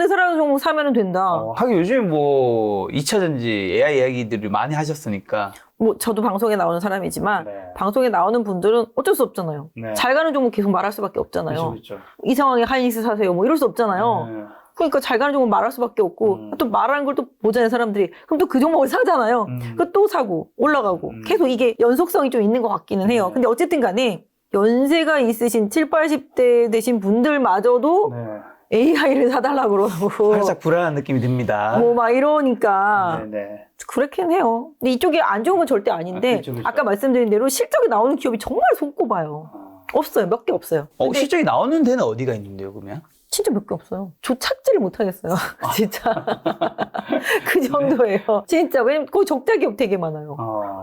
[SPEAKER 1] 사라는 종목 사면 된다.
[SPEAKER 2] 하긴 요즘 뭐 2차 전지 AI 이야기들을 많이 하셨으니까.
[SPEAKER 1] 뭐 저도 방송에 나오는 사람이지만 방송에 나오는 분들은 어쩔 수 없잖아요. 잘 가는 종목 계속 말할 수밖에 없잖아요.
[SPEAKER 2] 그렇죠.
[SPEAKER 1] 이 상황에 하이닉스 사세요. 뭐 이럴 수 없잖아요. 그러니까 잘 가는 종목 말할 수밖에 없고 또 말하는 걸 또 보잖아요 사람들이. 그럼 또 그 종목을 사잖아요. 그 또 사고 올라가고 계속 이게 연속성이 좀 있는 것 같기는 해요. 근데 어쨌든 간에 연세가 있으신 7, 80대 되신 분들마저도 AI를 사달라고 그러고.
[SPEAKER 2] 살짝 불안한 느낌이 듭니다.
[SPEAKER 1] 뭐 막 이러니까.
[SPEAKER 2] 네네.
[SPEAKER 1] 그렇긴 해요. 근데 이쪽이 안 좋은 건 절대 아닌데,
[SPEAKER 2] 그쵸.
[SPEAKER 1] 아까 말씀드린 대로 실적이 나오는 기업이 정말 손꼽아요. 없어요. 몇 개 없어요. 근데
[SPEAKER 2] 실적이 나오는 데는 어디가 있는데요, 그러면?
[SPEAKER 1] 진짜 몇 개 없어요. 저 찾지를 못하겠어요. 진짜. 그 정도예요. 진짜. 왜냐면 거기 적자 기업 되게 많아요.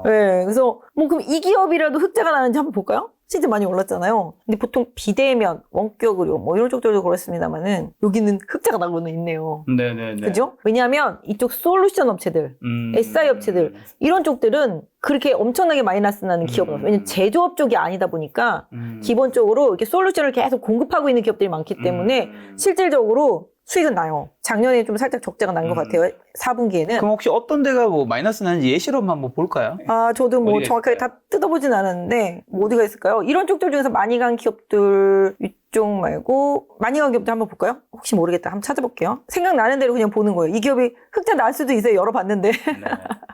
[SPEAKER 1] 네, 그래서 뭐 그럼 이 기업이라도 흑자가 나는지 한번 볼까요? 진짜 많이 올랐잖아요. 근데 보통 비대면, 원격 의료 뭐 이런 쪽들도 그렇습니다만은 여기는 흑자가 나고는 있네요.
[SPEAKER 2] 네네네.
[SPEAKER 1] 그죠? 왜냐하면 이쪽 솔루션 업체들, SI 업체들 이런 쪽들은 그렇게 엄청나게 마이너스 나는 기업은 없어요. 왜냐면 제조업 쪽이 아니다 보니까 기본적으로 이렇게 솔루션을 계속 공급하고 있는 기업들이 많기 때문에 실질적으로 수익은 나요. 작년에 좀 살짝 적자가 난 것 같아요. 4분기에는.
[SPEAKER 2] 그럼 혹시 어떤 데가 뭐 마이너스 나는지 예시로만 한번 볼까요?
[SPEAKER 1] 아, 저도 뭐
[SPEAKER 2] 어디가
[SPEAKER 1] 정확하게
[SPEAKER 2] 있을까요?
[SPEAKER 1] 다 뜯어보진 않았는데 뭐 어디가 있을까요? 이런 쪽들 중에서 많이 간 기업들 이쪽 말고 많이 간 기업들 한번 볼까요? 혹시 모르겠다. 한번 찾아볼게요. 생각나는 대로 그냥 보는 거예요. 이 기업이 흑자 날 수도 있어요. 열어봤는데.
[SPEAKER 2] 네.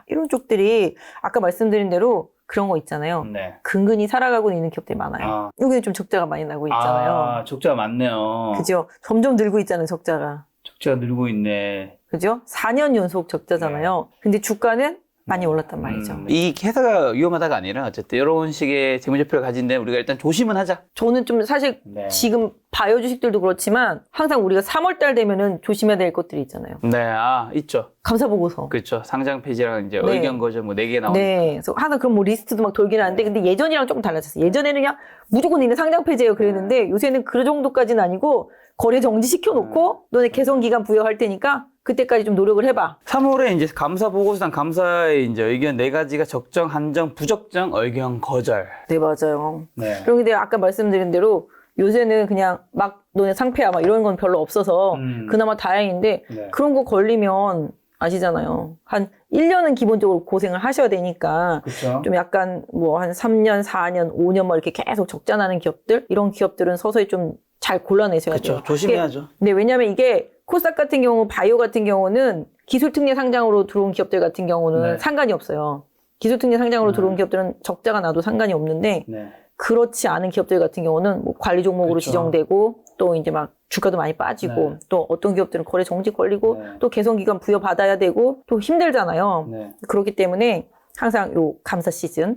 [SPEAKER 1] 이런 쪽들이 아까 말씀드린 대로 그런 거 있잖아요.
[SPEAKER 2] 네.
[SPEAKER 1] 근근히 살아가고 있는 기업들이 많아요. 여기는 좀 적자가 많이 나고 있잖아요.
[SPEAKER 2] 적자가 많네요.
[SPEAKER 1] 그죠? 점점 늘고 있잖아요, 적자가.
[SPEAKER 2] 적자가 늘고 있네.
[SPEAKER 1] 그죠? 4년 연속 적자잖아요. 근데 주가는 많이 올랐단 말이죠.
[SPEAKER 2] 이 회사가 위험하다가 아니라 어쨌든 이런 식의 재무제표를 가진 데 우리가 일단 조심은 하자.
[SPEAKER 1] 저는 좀 사실
[SPEAKER 2] 네.
[SPEAKER 1] 지금 바이오 주식들도 그렇지만 항상 우리가 3월달 되면은 조심해야 될 것들이 있잖아요.
[SPEAKER 2] 네, 있죠.
[SPEAKER 1] 감사 보고서.
[SPEAKER 2] 그렇죠. 상장 폐지랑 이제
[SPEAKER 1] 네.
[SPEAKER 2] 의견 거저 뭐 4개 나오는.
[SPEAKER 1] 네. 그래서 항상 그런 뭐 리스트도 막 돌긴 하는데 근데 예전이랑 조금 달라졌어요. 예전에는 그냥 무조건 있는 상장 폐지예요 그랬는데 요새는 그 정도까지는 아니고 거래 정지시켜 놓고 너네 개선 기간 부여할 테니까 그때까지 좀 노력을 해봐.
[SPEAKER 2] 3월에 이제 감사 보고서당 감사의 이제 의견 4가지가 적정, 한정, 부적정, 의견 거절.
[SPEAKER 1] 네, 맞아요.
[SPEAKER 2] 네.
[SPEAKER 1] 그런데 아까 말씀드린 대로 요새는 그냥 막 너네 상패야 막 이런 건 별로 없어서 그나마 다행인데
[SPEAKER 2] 네.
[SPEAKER 1] 그런 거 걸리면 아시잖아요. 한 1년은 기본적으로 고생을 하셔야 되니까
[SPEAKER 2] 그렇죠.
[SPEAKER 1] 좀 약간 뭐 한 3년, 4년, 5년 뭐 이렇게 계속 적자 나는 기업들 이런 기업들은 서서히 좀 잘 골라내셔야 돼요.
[SPEAKER 2] 그렇죠. 조심해야죠.
[SPEAKER 1] 네, 왜냐하면 이게 코스닥 같은 경우, 바이오 같은 경우는 기술특례 상장으로 들어온 기업들 같은 경우는
[SPEAKER 2] 네.
[SPEAKER 1] 상관이 없어요. 기술특례 상장으로 들어온 기업들은 적자가 나도 상관이 없는데
[SPEAKER 2] 네.
[SPEAKER 1] 그렇지 않은 기업들 같은 경우는 뭐 관리 종목으로
[SPEAKER 2] 그렇죠.
[SPEAKER 1] 지정되고 또 이제 막 주가도 많이 빠지고
[SPEAKER 2] 네.
[SPEAKER 1] 또 어떤 기업들은 거래 정지 걸리고
[SPEAKER 2] 네.
[SPEAKER 1] 또 개선 기간 부여 받아야 되고 또 힘들잖아요.
[SPEAKER 2] 네.
[SPEAKER 1] 그렇기 때문에 항상 요 감사 시즌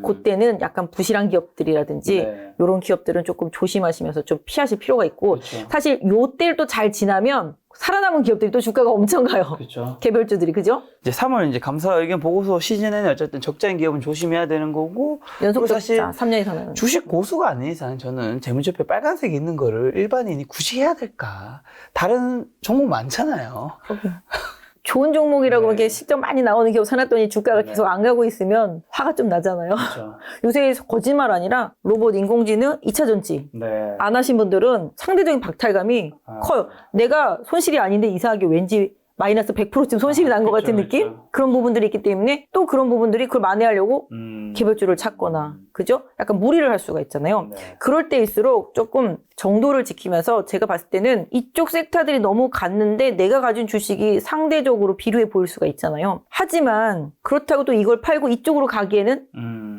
[SPEAKER 1] 그때는 약간 부실한 기업들이라든지
[SPEAKER 2] 네.
[SPEAKER 1] 이런 기업들은 조금 조심하시면서 좀 피하실 필요가 있고
[SPEAKER 2] 그렇죠.
[SPEAKER 1] 사실 요때를 또 잘 지나면 살아남은 기업들이 또 주가가 엄청 가요.
[SPEAKER 2] 그렇죠.
[SPEAKER 1] 개별주들이 그죠?
[SPEAKER 2] 이제 3월 이제 감사 의견 보고서 시즌에는 어쨌든 적자인 기업은 조심해야 되는 거고
[SPEAKER 1] 연속
[SPEAKER 2] 그리고
[SPEAKER 1] 적자 3년 이상은
[SPEAKER 2] 주식 고수가 아닌 이상 저는 재무제표 빨간색 있는 거를 일반인이 굳이 해야 될까? 다른 종목 많잖아요.
[SPEAKER 1] 좋은 종목이라고
[SPEAKER 2] 네.
[SPEAKER 1] 이렇게 실적 많이 나오는 기업 사놨더니 주가가
[SPEAKER 2] 네.
[SPEAKER 1] 계속 안 가고 있으면 화가 좀 나잖아요.
[SPEAKER 2] 그렇죠.
[SPEAKER 1] 요새 거짓말 아니라 로봇 인공지능 2차 전지
[SPEAKER 2] 네.
[SPEAKER 1] 안 하신 분들은 상대적인 박탈감이 커요. 내가 손실이 아닌데 이상하게 왠지 마이너스 100%쯤 손실이 난 것
[SPEAKER 2] 그렇죠,
[SPEAKER 1] 같은 느낌?
[SPEAKER 2] 그렇죠.
[SPEAKER 1] 그런 부분들이 있기 때문에 또 그런 부분들이 그걸 만회하려고 개별주를 찾거나 그죠? 약간 무리를 할 수가 있잖아요.
[SPEAKER 2] 네.
[SPEAKER 1] 그럴 때일수록 조금 정도를 지키면서 제가 봤을 때는 이쪽 섹터들이 너무 갔는데 내가 가진 주식이 상대적으로 비루해 보일 수가 있잖아요. 하지만 그렇다고 또 이걸 팔고 이쪽으로 가기에는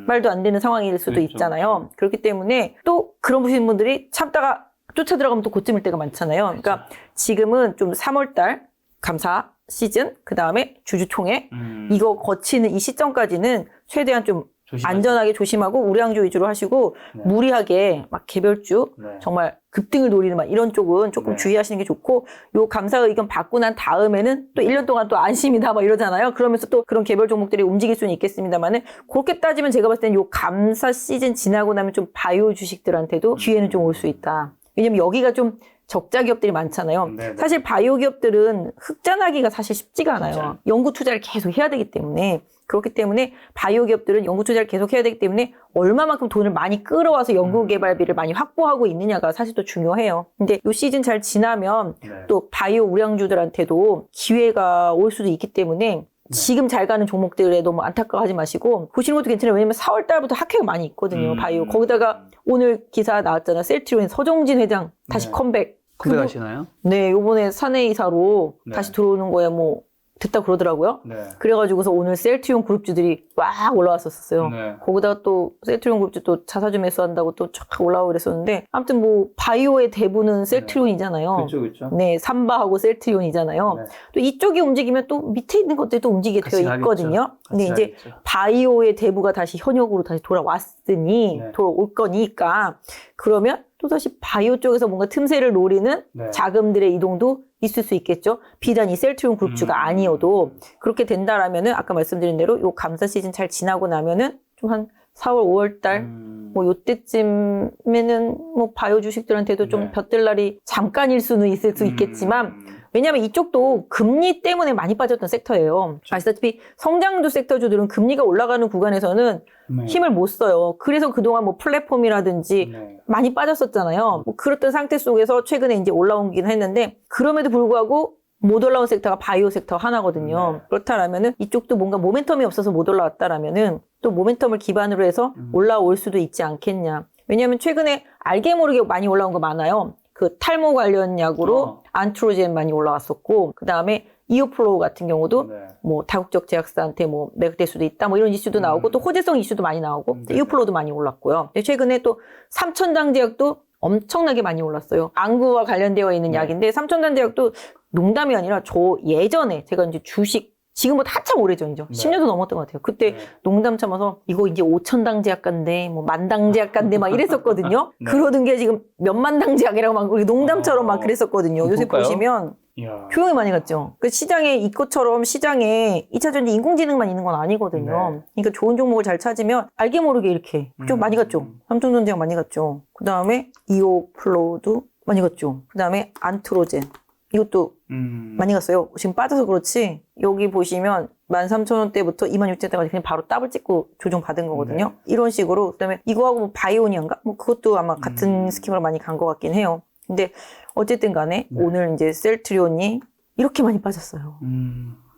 [SPEAKER 1] 말도 안 되는 상황일 수도
[SPEAKER 2] 그렇죠,
[SPEAKER 1] 있잖아요. 그렇기 때문에 또 그런 분들이 참다가 쫓아 들어가면 또 고쯤일 때가 많잖아요. 그러니까 지금은 좀 3월달 감사 시즌, 그 다음에 주주총회 이거 거치는 이 시점까지는 최대한 좀
[SPEAKER 2] 조심하세요.
[SPEAKER 1] 안전하게 조심하고 우량주 위주로 하시고
[SPEAKER 2] 네.
[SPEAKER 1] 무리하게 막 개별주
[SPEAKER 2] 네.
[SPEAKER 1] 정말 급등을 노리는 막 이런 쪽은 조금
[SPEAKER 2] 네.
[SPEAKER 1] 주의하시는 게 좋고 요 감사 의견 받고 난 다음에는 또 1년 동안 또 안심이다 막 이러잖아요. 그러면서 또 그런 개별 종목들이 움직일 수는 있겠습니다만은 그렇게 따지면 제가 봤을 때는 요 감사 시즌 지나고 나면 좀 바이오 주식들한테도 기회는 좀 올 수 있다. 왜냐면 여기가 좀 적자 기업들이 많잖아요.
[SPEAKER 2] 네네.
[SPEAKER 1] 사실 바이오 기업들은 흑자 나기가 사실 쉽지가 않아요. 연구 투자를 계속 해야 되기 때문에 그렇기 때문에 바이오 기업들은 연구 투자를 계속 해야 되기 때문에 얼마만큼 돈을 많이 끌어와서 연구 개발비를 많이 확보하고 있느냐가 사실 또 중요해요. 근데 이 시즌 잘 지나면
[SPEAKER 2] 네.
[SPEAKER 1] 또 바이오 우량주들한테도 기회가 올 수도 있기 때문에 지금 잘 가는 종목들에 너무 안타까워하지 마시고 보시는 것도 괜찮아요. 왜냐면 4월 달부터 학회가 많이 있거든요. 바이오. 거기다가 오늘 기사 나왔잖아. 셀트리온 서정진 회장 다시
[SPEAKER 2] 네.
[SPEAKER 1] 컴백.
[SPEAKER 2] 컴백하시나요?
[SPEAKER 1] 네, 요번에 사내이사로
[SPEAKER 2] 네.
[SPEAKER 1] 다시 들어오는 거에 뭐 됐다 그러더라고요.
[SPEAKER 2] 네.
[SPEAKER 1] 그래가지고서 오늘 셀트리온 그룹주들이 막 올라왔었어요.
[SPEAKER 2] 네.
[SPEAKER 1] 거기다가 또 셀트리온 그룹주 또 자사주 매수한다고 또 쫙 올라오고 그랬었는데 아무튼 뭐 바이오의 대부는 셀트리온이잖아요.
[SPEAKER 2] 그렇죠, 그렇죠.
[SPEAKER 1] 네, 삼바하고 셀트리온이잖아요.
[SPEAKER 2] 네.
[SPEAKER 1] 또 이쪽이 움직이면 또 밑에 있는 것들도 움직이게
[SPEAKER 2] 같이
[SPEAKER 1] 되어 있거든요. 근데
[SPEAKER 2] 같이
[SPEAKER 1] 이제
[SPEAKER 2] 가겠죠.
[SPEAKER 1] 바이오의 대부가 다시 현역으로 다시 돌아왔으니
[SPEAKER 2] 네.
[SPEAKER 1] 돌아올 거니까 그러면 또다시 바이오 쪽에서 뭔가 틈새를 노리는
[SPEAKER 2] 네.
[SPEAKER 1] 자금들의 이동도 있을 수 있겠죠. 비단 이 셀트리온 그룹주가 아니어도 그렇게 된다라면은 아까 말씀드린 대로 요 감사 시즌 잘 지나고 나면은 좀 한 4월, 5월 달 뭐 요때쯤에는 뭐 바이오 주식들한테도 좀
[SPEAKER 2] 네.
[SPEAKER 1] 볕들 날이 잠깐일 수는 있을 수 있겠지만 왜냐하면 이쪽도 금리 때문에 많이 빠졌던 섹터예요. 아시다시피 성장주 섹터주들은 금리가 올라가는 구간에서는
[SPEAKER 2] 네.
[SPEAKER 1] 힘을 못 써요. 그래서 그동안 뭐 플랫폼이라든지
[SPEAKER 2] 네.
[SPEAKER 1] 많이 빠졌었잖아요. 뭐 그랬던 상태 속에서 최근에 이제 올라오긴 했는데 그럼에도 불구하고 못 올라온 섹터가 바이오 섹터 하나거든요.
[SPEAKER 2] 네.
[SPEAKER 1] 그렇다라면은 이쪽도 뭔가 모멘텀이 없어서 못 올라왔다라면은 또 모멘텀을 기반으로 해서 올라올 수도 있지 않겠냐. 왜냐하면 최근에 알게 모르게 많이 올라온 거 많아요. 그 탈모 관련 약으로 안트로젠 많이 올라왔었고 그 다음에 이오플로우 같은 경우도
[SPEAKER 2] 네.
[SPEAKER 1] 뭐 다국적 제약사한테 뭐 매각될 수도 있다 뭐 이런 이슈도 나오고 또 호재성 이슈도 많이 나오고
[SPEAKER 2] 네.
[SPEAKER 1] 이오플로우도 많이 올랐고요. 최근에 또 삼천당 제약도 엄청나게 많이 올랐어요. 안구와 관련되어 있는
[SPEAKER 2] 네.
[SPEAKER 1] 약인데 삼천당 제약도 농담이 아니라 저 예전에 제가 이제 주식 지금보다 한참 오래전이죠.
[SPEAKER 2] 네.
[SPEAKER 1] 10년도 넘었던 것 같아요. 그때
[SPEAKER 2] 네.
[SPEAKER 1] 농담 참아서 이거 이제 5천당 제약간데 뭐 만당 제약간데 막 이랬었거든요.
[SPEAKER 2] 네.
[SPEAKER 1] 그러던 게 지금 몇만당 제약이라고 막 우리 농담처럼 막 그랬었거든요. 요새
[SPEAKER 2] 볼까요?
[SPEAKER 1] 보시면
[SPEAKER 2] 이야.
[SPEAKER 1] 조용히 많이 갔죠. 그 시장에 이것처럼 시장에 2차전지 인공지능만 있는 건 아니거든요.
[SPEAKER 2] 네.
[SPEAKER 1] 그러니까 좋은 종목을 잘 찾으면 알게 모르게 이렇게 좀 많이 갔죠. 삼성전자가 많이 갔죠. 그 다음에 이오플로우도 많이 갔죠. 그 다음에 안트로젠 이것도 많이 갔어요. 지금 빠져서 그렇지 여기 보시면 13,000원대부터 26,000원대까지 그냥 바로 더블 찍고 조정 받은 거거든요. 이런 식으로 그다음에 이거하고 뭐 바이오니아인가? 뭐 그것도 아마 같은 스킴으로 많이 간 것 같긴 해요. 근데 어쨌든 간에 오늘 이제 셀트리온이 이렇게 많이 빠졌어요.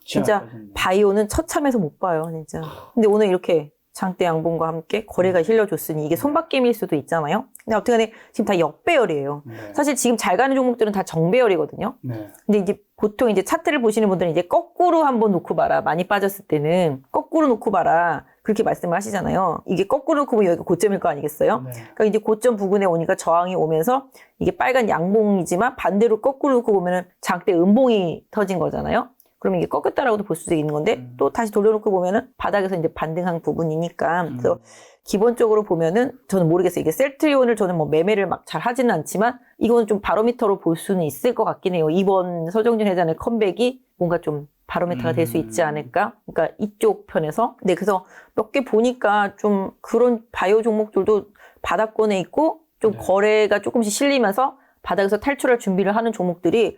[SPEAKER 1] 진짜 바이오는 처참해서 못 봐요, 진짜. 근데 오늘 이렇게 장대 양봉과 함께 거래가 실려줬으니 이게 손바뀜일 수도 있잖아요. 근데 어떻게 간에 지금 다 역배열이에요.
[SPEAKER 2] 네.
[SPEAKER 1] 사실 지금 잘 가는 종목들은 다 정배열이거든요.
[SPEAKER 2] 네.
[SPEAKER 1] 근데 이제 보통 이제 차트를 보시는 분들은 이제 거꾸로 한번 놓고 봐라. 많이 빠졌을 때는 거꾸로 놓고 봐라. 그렇게 말씀을 하시잖아요. 이게 거꾸로 놓고 보면 여기가 고점일 거 아니겠어요?
[SPEAKER 2] 네.
[SPEAKER 1] 그러니까 이제 고점 부근에 오니까 저항이 오면서 이게 빨간 양봉이지만 반대로 거꾸로 놓고 보면은 장대 음봉이 터진 거잖아요. 그러면 이게 꺾였다라고도 볼 수 있는 건데 또 다시 돌려놓고 보면은 바닥에서 이제 반등한 부분이니까 그래서 기본적으로 보면은 저는 모르겠어요. 이게 셀트리온을 저는 뭐 매매를 막 잘 하지는 않지만 이건 좀 바로미터로 볼 수는 있을 것 같긴 해요. 이번 서정진 회장의 컴백이 뭔가 좀 바로미터가 될 수 있지 않을까? 그러니까 이쪽 편에서. 네, 그래서 몇 개 보니까 좀 그런 바이오 종목들도 바닥권에 있고 좀 거래가 조금씩 실리면서 바닥에서 탈출할 준비를 하는 종목들이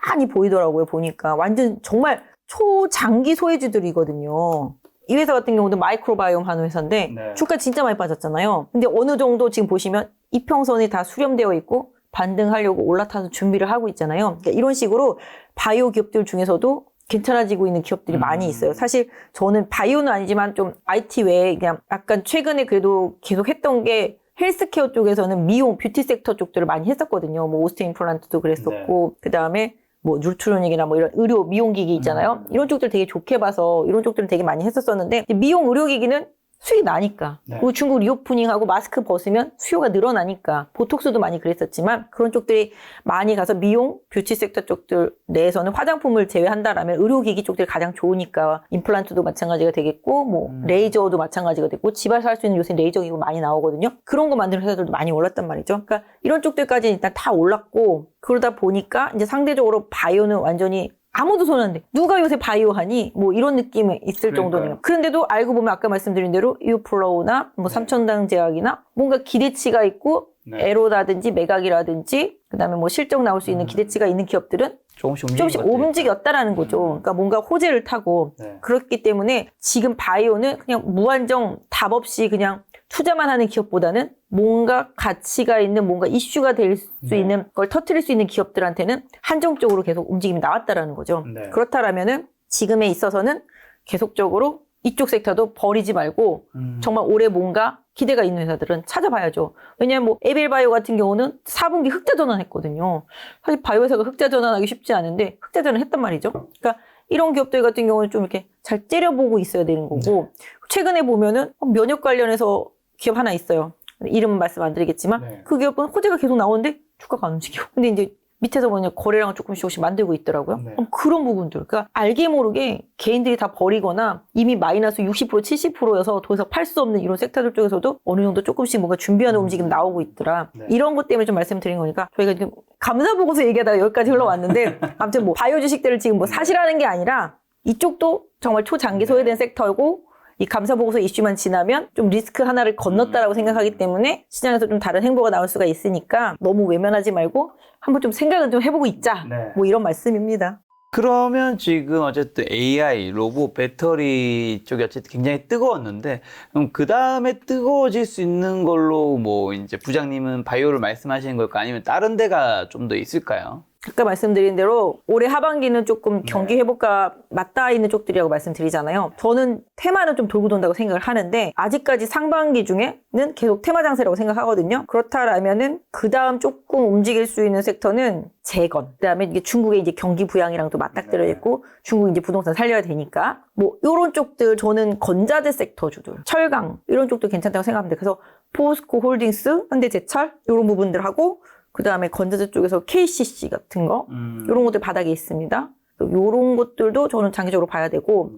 [SPEAKER 1] 많이 보이더라고요. 보니까 완전 정말 초장기 소외주들이거든요. 이 회사 같은 경우도 마이크로바이옴 하는 회사인데
[SPEAKER 2] 네.
[SPEAKER 1] 주가 진짜 많이 빠졌잖아요. 근데 어느 정도 지금 보시면 이평선이 다 수렴되어 있고 반등하려고 올라타서 준비를 하고 있잖아요. 그러니까 이런 식으로 바이오 기업들 중에서도 괜찮아지고 있는 기업들이 많이 있어요. 사실 저는 바이오는 아니지만 좀 IT 외에 그냥 약간 최근에 그래도 계속 했던 게 헬스케어 쪽에서는 미용, 뷰티 섹터 쪽들을 많이 했었거든요. 뭐 오스테 임플란트도 그랬었고 그 다음에 뭐 뉴트로닉이나 뭐 이런 의료 미용기기 있잖아요. 이런 쪽들 되게 좋게 봐서 이런 쪽들은 되게 많이 했었었는데 미용 의료기기는 수익이 나니까 그리고 중국 리오프닝하고 마스크 벗으면 수요가 늘어나니까 보톡스도 많이 그랬었지만 그런 쪽들이 많이 가서 미용, 뷰티 섹터 쪽들 내에서는 화장품을 제외한다라면 의료기기 쪽들이 가장 좋으니까 임플란트도 마찬가지가 되겠고 뭐 레이저도 마찬가지가 되고 집에서 할 수 있는 요새 레이저 기구 많이 나오거든요. 그런 거 만드는 회사들도 많이 올랐단 말이죠. 그러니까 이런 쪽들까지는 일단 다 올랐고 그러다 보니까 이제 상대적으로 바이오는 완전히 아무도 손 안 대. 누가 요새 바이오 하니? 뭐 이런 느낌이 있을 정도네요. 그런데도 알고 보면 아까 말씀드린 대로 이오플로우나 뭐 삼천당 제약이나 뭔가 기대치가 있고 에로라든지 매각이라든지 그다음에 뭐 실적 나올 수 있는 기대치가 있는 기업들은 조금씩 움직였다라는 거죠. 그러니까 뭔가 호재를 타고 그렇기 때문에 지금 바이오는 그냥 무한정 답 없이 그냥 투자만 하는 기업보다는 뭔가 가치가 있는 뭔가 이슈가 될 수 있는 걸 터뜨릴 수 있는 기업들한테는 한정적으로 계속 움직임이 나왔다라는 거죠. 그렇다라면은 지금에 있어서는 계속적으로 이쪽 섹터도 버리지 말고 정말 올해 뭔가 기대가 있는 회사들은 찾아봐야죠. 왜냐하면 뭐 에벨바이오 같은 경우는 4분기 흑자 전환했거든요. 사실 바이오 회사가 흑자 전환하기 쉽지 않은데 흑자 전환했단 말이죠. 그러니까 이런 기업들 같은 경우는 좀 이렇게 잘 째려보고 있어야 되는 거고 최근에 보면은 면역 관련해서 기업 하나 있어요. 이름은 말씀 안 드리겠지만 그 기업은 호재가 계속 나오는데 주가가 안 움직여. 근데 이제 밑에서 보면 거래량을 조금씩 만들고 있더라고요. 그런 부분들. 그러니까 알게 모르게 개인들이 다 버리거나 이미 마이너스 60%, 70%여서 더 이상 팔 수 없는 이런 섹터들 쪽에서도 어느 정도 조금씩 뭔가 준비하는 움직임 나오고 있더라. 이런 것 때문에 좀 말씀드린 거니까 저희가 지금 감사 보고서 얘기하다가 여기까지 흘러왔는데 아무튼 뭐 바이오 주식들을 지금 뭐 사시라는 게 아니라 이쪽도 정말 초장기 소외된 섹터고 이 감사보고서 이슈만 지나면 좀 리스크 하나를 건넜다라고 생각하기 때문에 시장에서 좀 다른 행보가 나올 수가 있으니까 너무 외면하지 말고 한번 좀 생각은 좀 해보고 있자. 뭐 이런 말씀입니다.
[SPEAKER 2] 그러면 지금 어쨌든 AI, 로봇, 배터리 쪽이 어쨌든 굉장히 뜨거웠는데 그럼 그 다음에 뜨거워질 수 있는 걸로 뭐 이제 부장님은 바이오를 말씀하시는 걸까 아니면 다른 데가 좀 더 있을까요?
[SPEAKER 1] 아까 말씀드린 대로 올해 하반기는 조금 경기 회복과 맞닿아 있는 쪽들이라고 말씀드리잖아요. 저는 테마는 좀 돌고 돈다고 생각을 하는데 아직까지 상반기 중에는 계속 테마 장세라고 생각하거든요. 그렇다라면은 그 다음 조금 움직일 수 있는 섹터는 재건. 그다음에 이게 중국의 이제 경기 부양이랑 또 맞닥뜨려 있고 중국 이제 부동산 살려야 되니까 뭐 이런 쪽들 저는 건자재 sek터주들, 철강 이런 쪽도 괜찮다고 생각합니다. 그래서 포스코 홀딩스, 현대제철 이런 부분들하고 그 다음에 건자재 쪽에서 KCC 같은 거 이런 것들 바닥에 있습니다. 이런 것들도 저는 장기적으로 봐야 되고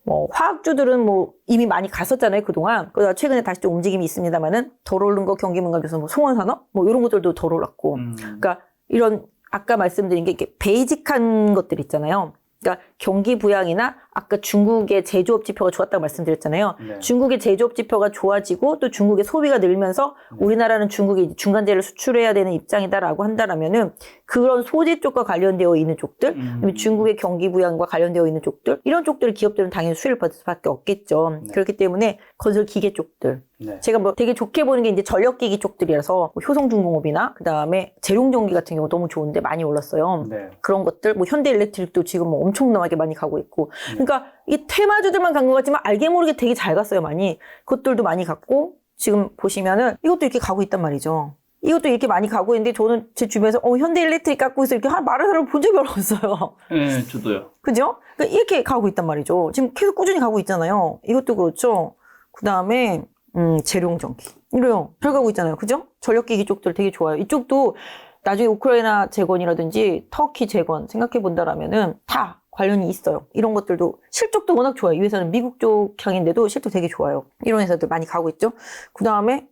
[SPEAKER 1] 뭐 화학주들은 뭐 이미 많이 갔었잖아요 그동안. 그러다 최근에 다시 좀 움직임이 있습니다만은 덜 오른 거 경기민감에서 뭐 송원산업 뭐 이런 것들도 덜 올랐고 그러니까 이런 아까 말씀드린 게 이렇게 베이직한 것들 있잖아요. 그러니까 경기 부양이나 아까 중국의 제조업 지표가 좋았다고 말씀드렸잖아요. 중국의 제조업 지표가 좋아지고 또 중국의 소비가 늘면서 우리나라는 중국에 중간재를 수출해야 되는 입장이다라고 한다라면은 그런 소재 쪽과 관련되어 있는 쪽들, 중국의 경기 부양과 관련되어 있는 쪽들, 이런 쪽들 기업들은 당연히 수혜를 받을 수밖에 없겠죠. 그렇기 때문에 건설 기계 쪽들. 제가 뭐 되게 좋게 보는 게 이제 전력기기 쪽들이라서 뭐 효성중공업이나 그 다음에 재룡전기 같은 경우 너무 좋은데 많이 올랐어요. 그런 것들, 뭐 현대일렉트릭도 지금 뭐 엄청나게 많이 가고 있고. 그러니까 이 테마주들만 간 것 같지만 알게 모르게 되게 잘 갔어요, 많이. 그것들도 많이 갔고 지금 보시면은 이것도 이렇게 가고 있단 말이죠. 이것도 이렇게 많이 가고 있는데 저는 제 주변에서 현대일렉트릭 갖고 있어 이렇게 말하는 사람을 본 적이 없어요.
[SPEAKER 2] 네, 저도요.
[SPEAKER 1] 그죠? 그러니까 이렇게 가고 있단 말이죠. 지금 계속 꾸준히 가고 있잖아요. 이것도 그렇죠. 그 다음에 재룡전기 이래요. 잘 가고 있잖아요. 그죠? 전력기기 쪽들 되게 좋아요. 이쪽도 나중에 우크라이나 재건이라든지 터키 재건 생각해 본다라면은 다 관련이 있어요. 이런 것들도 실적도 워낙 좋아요. 이 회사는 미국 쪽 향인데도 실적 되게 좋아요. 이런 회사들 많이 가고 있죠. 그 다음에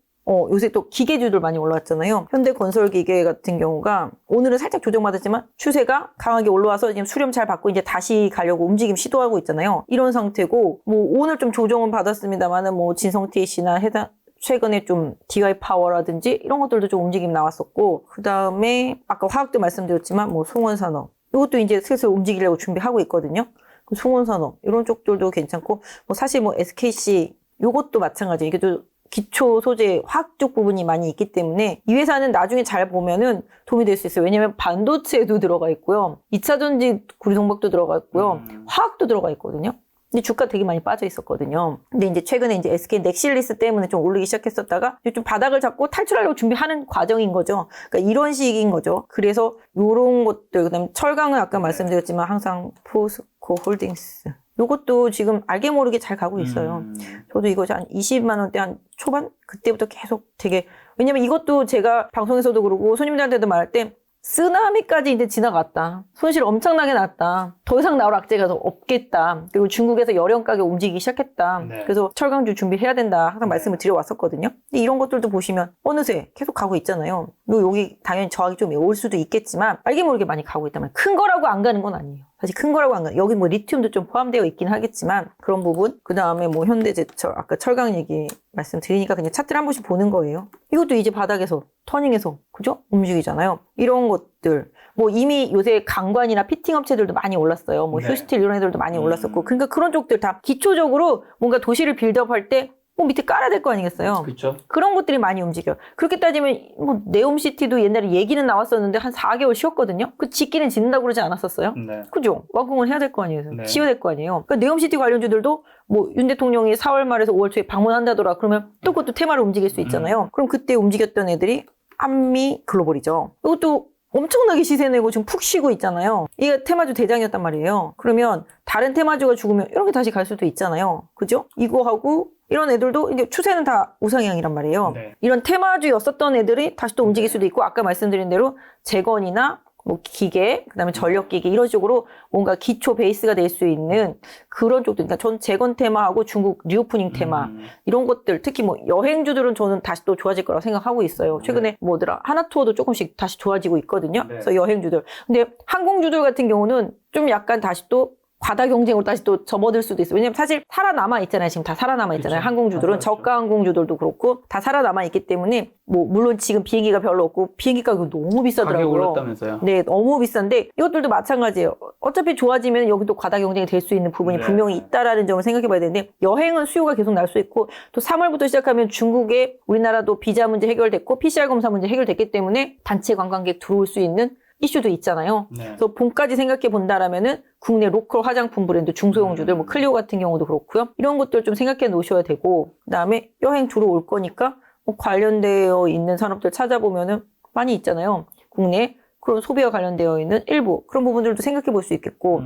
[SPEAKER 1] 요새 또 기계주들 많이 올라왔잖아요. 현대건설기계 같은 경우가 오늘은 살짝 조정받았지만 추세가 강하게 올라와서 지금 수렴 잘 받고 이제 다시 가려고 움직임 시도하고 있잖아요. 이런 상태고 뭐 오늘 좀 조정은 받았습니다만은 뭐 진성TC나 해당 최근에 좀 DY 파워라든지 이런 것들도 좀 움직임 나왔었고 그 다음에 아까 화학도 말씀드렸지만 뭐 송원산업 이것도 이제 슬슬 움직이려고 준비하고 있거든요. 송원산업 이런 쪽들도 괜찮고 뭐 사실 뭐 SKC 이것도 마찬가지예요. 이게 또 기초 소재 화학 쪽 부분이 많이 있기 때문에 이 회사는 나중에 잘 보면은 도움이 될 수 있어요. 왜냐하면 반도체도 들어가 있고요. 2차 전지 구리동박도 들어가 있고요. 화학도 들어가 있거든요. 근데 주가 되게 많이 빠져 있었거든요. 근데 이제 최근에 이제 SK 넥실리스 때문에 좀 오르기 시작했었다가 좀 바닥을 잡고 탈출하려고 준비하는 과정인 거죠. 그러니까 이런 식인 거죠. 그래서 이런 것들, 그다음에 철강은 아까 말씀드렸지만 항상 포스코 홀딩스. 요것도 지금 알게 모르게 잘 가고 있어요. 저도 이거 한 20만 원대 한 초반? 그때부터 계속 되게, 왜냐면 이것도 제가 방송에서도 그러고 손님들한테도 말할 때 쓰나미까지 이제 지나갔다. 손실 엄청나게 났다. 더 이상 나올 악재가 없겠다. 그리고 중국에서 열연 가격 움직이기 시작했다. 그래서 철강주 준비해야 된다. 항상 말씀을 드려왔었거든요. 근데 이런 것들도 보시면 어느새 계속 가고 있잖아요. 여기 당연히 저항이 좀 올 수도 있겠지만 알게 모르게 많이 가고 있단 말이에요. 큰 거라고 안 가는 건 아니에요. 사실 큰 거라고 안 가요. 여기 뭐 리튬도 좀 포함되어 있긴 하겠지만 그런 부분. 그 다음에 뭐 현대제철 아까 철강 얘기 말씀드리니까 그냥 차트를 한 번씩 보는 거예요. 이것도 이제 바닥에서 터닝해서 그죠? 움직이잖아요. 이런 것들 뭐 이미 요새 강관이나 피팅 업체들도 많이 올랐어요. 뭐 휴스틸 이런 애들도 많이 올랐었고 그러니까 그런 쪽들 다 기초적으로 뭔가 도시를 빌드업할 때 밑에 깔아야 될 거 아니겠어요?
[SPEAKER 2] 그렇죠.
[SPEAKER 1] 그런 것들이 많이 움직여요. 그렇게 따지면 뭐 네옴시티도 옛날에 얘기는 나왔었는데 한 4개월 쉬었거든요. 그 짓기는 짓는다고 그러지 않았었어요?
[SPEAKER 2] 네.
[SPEAKER 1] 그죠? 완공은 해야 될 거 아니에요?
[SPEAKER 2] 네.
[SPEAKER 1] 지어야 될 거 아니에요? 그러니까 네옴시티 관련주들도 뭐 윤 대통령이 4월 말에서 5월 초에 방문한다더라 그러면 또 그것도 테마를 움직일 수 있잖아요. 그럼 그때 움직였던 애들이 한미 글로벌이죠. 이것도 엄청나게 시세 내고 지금 푹 쉬고 있잖아요. 이게 테마주 대장이었단 말이에요. 그러면 다른 테마주가 죽으면 이런 게 다시 갈 수도 있잖아요. 그죠? 이거하고 이런 애들도 이제 추세는 다 우상향이란 말이에요.
[SPEAKER 2] 네.
[SPEAKER 1] 이런 테마주였었던 애들이 다시 또 움직일 수도 있고 아까 말씀드린 대로 재건이나 뭐 기계, 그다음에 전력기계 이런 식으로 뭔가 기초 베이스가 될 수 있는 그런 쪽들. 그러니까 전 재건 테마하고 중국 리오프닝 테마 이런 것들 특히 뭐 여행주들은 저는 다시 또 좋아질 거라고 생각하고 있어요. 최근에 뭐더라 하나투어도 조금씩 다시 좋아지고 있거든요.
[SPEAKER 2] 네.
[SPEAKER 1] 그래서 여행주들. 근데 항공주들 같은 경우는 좀 약간 다시 또 과다 경쟁으로 다시 또 접어들 수도 있어요. 왜냐면 사실 살아남아 있잖아요. 지금 다 살아남아 있잖아요.
[SPEAKER 2] 그쵸.
[SPEAKER 1] 항공주들은
[SPEAKER 2] 맞아, 맞아.
[SPEAKER 1] 저가 항공주들도 그렇고 다 살아남아 있기 때문에 뭐 물론 지금 비행기가 별로 없고 비행기 가격이 너무 비싸더라고요.
[SPEAKER 2] 가격이 올랐다면서요?
[SPEAKER 1] 네, 너무 비싼데 이것들도 마찬가지예요. 어차피 좋아지면 여기도 과다 경쟁이 될 수 있는 부분이
[SPEAKER 2] 네.
[SPEAKER 1] 분명히 있다라는 점을 생각해 봐야 되는데 여행은 수요가 계속 날 수 있고 또 3월부터 시작하면 중국에 우리나라도 비자 문제 해결됐고 PCR 검사 문제 해결됐기 때문에 단체 관광객 들어올 수 있는 이슈도 있잖아요.
[SPEAKER 2] 네.
[SPEAKER 1] 그래서 봄까지 생각해 본다라면은 국내 로컬 화장품 브랜드 중소형주들 뭐 클리오 같은 경우도 그렇고요. 이런 것들 좀 생각해 놓으셔야 되고 그다음에 여행 들어올 거니까 뭐 관련되어 있는 산업들 찾아보면은 많이 있잖아요. 국내 그런 소비와 관련되어 있는 일부 그런 부분들도 생각해 볼 수 있겠고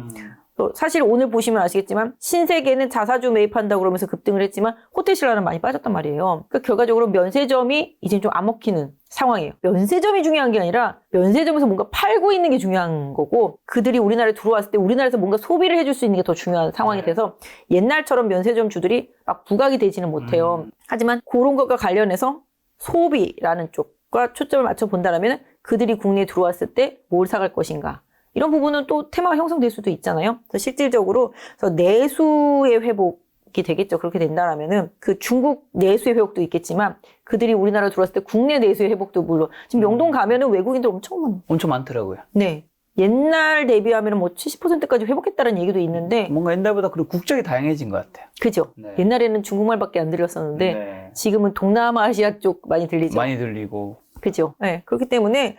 [SPEAKER 1] 또 사실 오늘 보시면 아시겠지만 신세계는 자사주 매입한다고 그러면서 급등을 했지만 호텔신라는 많이 빠졌단 말이에요. 그러니까 결과적으로 면세점이 이제 좀 안 먹히는 상황이에요. 면세점이 중요한 게 아니라 면세점에서 뭔가 팔고 있는 게 중요한 거고 그들이 우리나라에 들어왔을 때 우리나라에서 뭔가 소비를 해줄 수 있는 게 더 중요한 상황이 돼서 옛날처럼 면세점 주들이 막 부각이 되지는 못해요. 하지만 그런 것과 관련해서 소비라는 쪽과 초점을 맞춰 본다면 그들이 국내에 들어왔을 때 뭘 사갈 것인가 이런 부분은 또 테마가 형성될 수도 있잖아요. 그래서 실질적으로 그래서 내수의 회복이 되겠죠. 그렇게 된다라면은 그 중국 내수의 회복도 있겠지만 그들이 우리나라 들어왔을 때 국내 내수의 회복도 물론 지금 명동 가면은 외국인들 엄청 많아요.
[SPEAKER 2] 엄청 많더라고요.
[SPEAKER 1] 네. 옛날 대비하면 뭐 70%까지 회복했다는 얘기도 있는데
[SPEAKER 2] 뭔가 옛날보다 그리고 국적이 다양해진 것 같아요.
[SPEAKER 1] 그죠?
[SPEAKER 2] 네.
[SPEAKER 1] 옛날에는 중국말밖에 안 들렸었는데
[SPEAKER 2] 네.
[SPEAKER 1] 지금은 동남아시아 쪽 많이 들리죠.
[SPEAKER 2] 많이 들리고.
[SPEAKER 1] 그죠? 네. 그렇기 때문에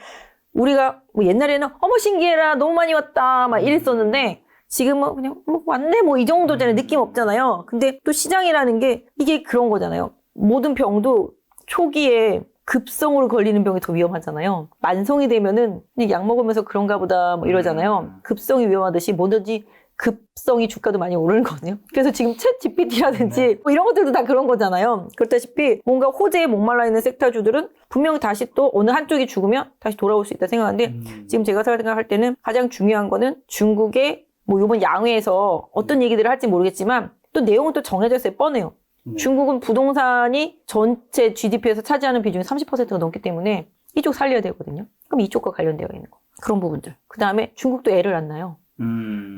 [SPEAKER 1] 우리가 뭐 옛날에는 어머 신기해라 너무 많이 왔다 막 이랬었는데 지금은 그냥 뭐 왔네 뭐 이 정도잖아요. 느낌 없잖아요. 근데 또 시장이라는 게 이게 그런 거잖아요. 모든 병도 초기에 급성으로 걸리는 병이 더 위험하잖아요. 만성이 되면은 그냥 약 먹으면서 그런가 보다 뭐 이러잖아요. 급성이 위험하듯이 뭐든지 급성이 주가도 많이 오르는 거거든요. 그래서 지금 챗 GPT라든지 뭐 이런 것들도 다 그런 거잖아요. 그렇다시피 뭔가 호재에 목말라 있는 섹터주들은 분명히 다시 또 어느 한쪽이 죽으면 다시 돌아올 수 있다 생각하는데 지금 제가 생각할 때는 가장 중요한 거는 중국의 뭐 이번 양회에서 어떤 얘기들을 할지 모르겠지만 또 내용은 또 정해져 있어요. 뻔해요. 중국은 부동산이 전체 GDP에서 차지하는 비중이 30%가 넘기 때문에 이쪽 살려야 되거든요. 그럼 이쪽과 관련되어 있는 거. 그런 부분들. 그 다음에 중국도 애를 안 낳아요.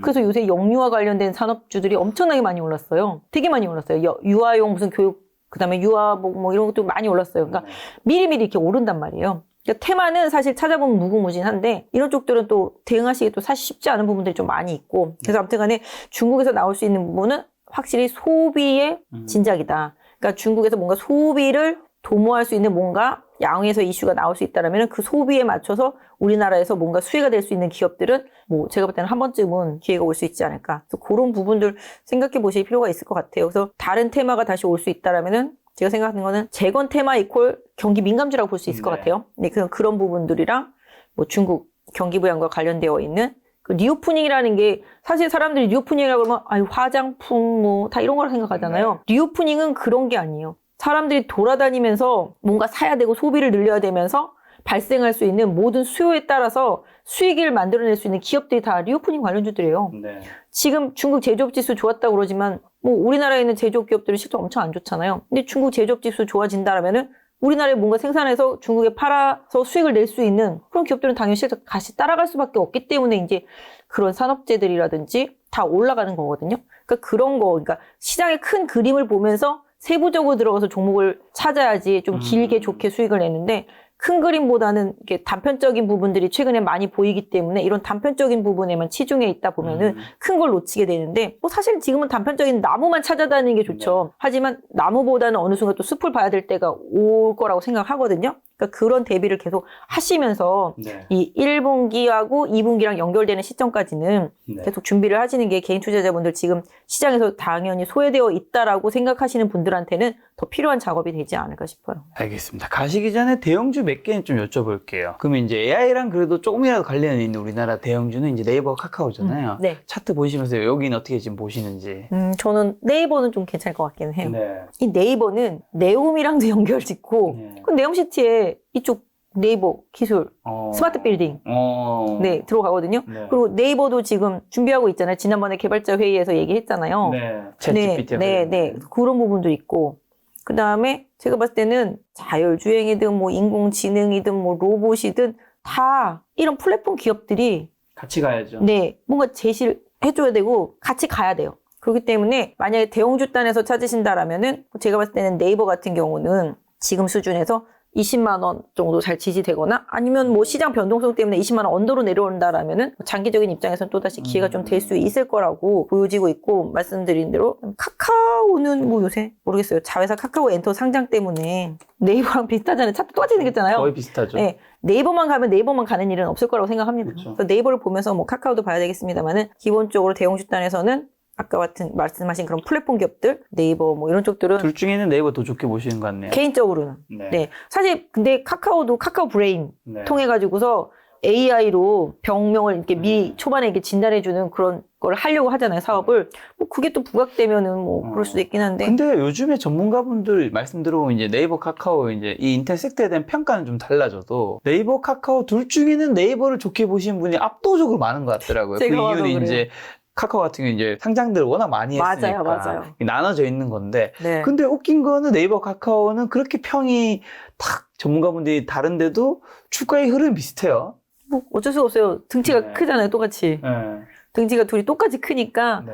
[SPEAKER 1] 그래서 요새 영유아 관련된 산업주들이 엄청나게 많이 올랐어요. 되게 많이 올랐어요. 유아용 무슨 교육, 그 다음에 유아복 뭐 이런 것도 많이 올랐어요. 그러니까 미리미리 이렇게 오른단 말이에요. 그러니까 테마는 사실 찾아보면 무궁무진한데 이런 쪽들은 또 대응하시기 또 사실 쉽지 않은 부분들이 좀 많이 있고 그래서 아무튼 간에 중국에서 나올 수 있는 부분은 확실히 소비의 진작이다. 그러니까 중국에서 뭔가 소비를 도모할 수 있는 뭔가 양에서 이슈가 나올 수 있다면 그 소비에 맞춰서 우리나라에서 뭔가 수혜가 될 수 있는 기업들은 뭐 제가 볼 때는 한 번쯤은 기회가 올 수 있지 않을까. 그래서 그런 부분들 생각해 보실 필요가 있을 것 같아요. 그래서 다른 테마가 다시 올 수 있다라면은 제가 생각하는 거는 재건 테마 이퀄 경기 민감주라고 볼 수 있을 것 같아요. 네, 그런 부분들이랑 뭐 중국 경기 부양과 관련되어 있는 그 리오프닝이라는 게 사실 사람들이 리오프닝이라고 그러면 아유 화장품 뭐 다 이런 거라 생각하잖아요. 리오프닝은 그런 게 아니에요. 사람들이 돌아다니면서 뭔가 사야 되고 소비를 늘려야 되면서 발생할 수 있는 모든 수요에 따라서 수익을 만들어낼 수 있는 기업들이 다 리오프닝 관련주들이에요.
[SPEAKER 2] 네.
[SPEAKER 1] 지금 중국 제조업 지수 좋았다고 그러지만 뭐 우리나라에 있는 제조업 기업들은 실적 엄청 안 좋잖아요. 근데 중국 제조업 지수 좋아진다라면은 우리나라에 뭔가 생산해서 중국에 팔아서 수익을 낼 수 있는 그런 기업들은 당연히 실적 다시 따라갈 수밖에 없기 때문에 이제 그런 산업재들이라든지 다 올라가는 거거든요. 그러니까 그런 거, 그러니까 시장의 큰 그림을 보면서 세부적으로 들어가서 종목을 찾아야지 좀 길게 좋게 수익을 내는데 큰 그림보다는 이렇게 단편적인 부분들이 최근에 많이 보이기 때문에 이런 단편적인 부분에만 치중해 있다 보면은 큰 걸 놓치게 되는데 뭐 사실 지금은 단편적인 나무만 찾아다니는 게 좋죠. 하지만 나무보다는 어느 순간 또 숲을 봐야 될 때가 올 거라고 생각하거든요. 그러니까 그런 대비를 계속 하시면서
[SPEAKER 2] 네.
[SPEAKER 1] 이 1분기하고 2분기랑 연결되는 시점까지는
[SPEAKER 2] 네.
[SPEAKER 1] 계속 준비를 하시는 게 개인 투자자분들 지금 시장에서 당연히 소외되어 있다라고 생각하시는 분들한테는 더 필요한 작업이 되지 않을까 싶어요.
[SPEAKER 2] 알겠습니다. 가시기 전에 대형주 몇 개는 좀 여쭤볼게요. 그러면 이제 AI랑 그래도 조금이라도 관련이 있는 우리나라 대형주는 이제 네이버, 카카오잖아요.
[SPEAKER 1] 네.
[SPEAKER 2] 차트 보시면서 여기는 어떻게 지금 보시는지.
[SPEAKER 1] 저는 네이버는 좀 괜찮을 것 같긴 해요.
[SPEAKER 2] 네.
[SPEAKER 1] 이 네이버는 네옴이랑도 연결 짓고,
[SPEAKER 2] 네.
[SPEAKER 1] 그 네옴시티에 이쪽 네이버 기술, 스마트 빌딩, 네, 들어가거든요.
[SPEAKER 2] 네.
[SPEAKER 1] 그리고 네이버도 지금 준비하고 있잖아요. 지난번에 개발자 회의에서 얘기했잖아요.
[SPEAKER 2] 네.
[SPEAKER 1] 네,
[SPEAKER 2] 챗GPT.
[SPEAKER 1] 네. 그런 부분도 있고. 그 다음에 제가 봤을 때는 자율주행이든 뭐 인공지능이든 뭐 로봇이든 다 이런 플랫폼 기업들이
[SPEAKER 2] 같이 가야죠.
[SPEAKER 1] 네, 뭔가 제시를 해줘야 되고 같이 가야 돼요. 그렇기 때문에 만약에 대형주단에서 찾으신다라면은 제가 봤을 때는 네이버 같은 경우는 지금 수준에서 20만 원 정도 잘 지지되거나 아니면 뭐 시장 변동성 때문에 20만 원 언더로 내려온다라면은 장기적인 입장에서는 또다시 기회가 좀 될 수 있을 거라고 보여지고 있고, 말씀드린 대로 카카오는 뭐 요새 모르겠어요. 자회사 카카오 엔터 상장 때문에 네이버랑 비슷하잖아요. 차트 똑같이 생겼잖아요.
[SPEAKER 2] 거의 비슷하죠.
[SPEAKER 1] 네, 네이버만 가면 네이버만 가는 일은 없을 거라고 생각합니다.
[SPEAKER 2] 그렇죠.
[SPEAKER 1] 그래서 네이버를 보면서 뭐 카카오도 봐야 되겠습니다만은 기본적으로 대형주단에서는 아까 같은 말씀하신 그런 플랫폼 기업들, 네이버 뭐 이런 쪽들은
[SPEAKER 2] 둘 중에는 네이버 더 좋게 보시는 것 같네요.
[SPEAKER 1] 개인적으로는 네. 사실 근데 카카오도 카카오 브레인
[SPEAKER 2] 네.
[SPEAKER 1] 통해 가지고서 AI로 병명을 이렇게 미리 초반에 이렇게 진단해주는 그런 걸 하려고 하잖아요, 사업을. 뭐 그게 또 부각되면은 뭐 그럴 수도 있긴 한데.
[SPEAKER 2] 근데 요즘에 전문가분들 말씀 들어보면 이제 네이버, 카카오 이제 이 인터넷 섹터에 대한 평가는 좀 달라져도 네이버, 카카오 둘 중에는 네이버를 좋게 보시는 분이 압도적으로 많은 것 같더라고요. 그
[SPEAKER 1] 제가 봐도
[SPEAKER 2] 이유는
[SPEAKER 1] 그래요.
[SPEAKER 2] 이제 카카오 같은 경우 이제 상장들을 워낙 많이 했으니까
[SPEAKER 1] 맞아요.
[SPEAKER 2] 나눠져 있는 건데.
[SPEAKER 1] 네.
[SPEAKER 2] 근데 웃긴 거는 네이버, 카카오는 그렇게 평이 딱 전문가분들이 다른데도 주가의 흐름이 비슷해요.
[SPEAKER 1] 뭐 어쩔 수가 없어요. 등치가
[SPEAKER 2] 네.
[SPEAKER 1] 크잖아요, 똑같이. 등치가 둘이 똑같이 크니까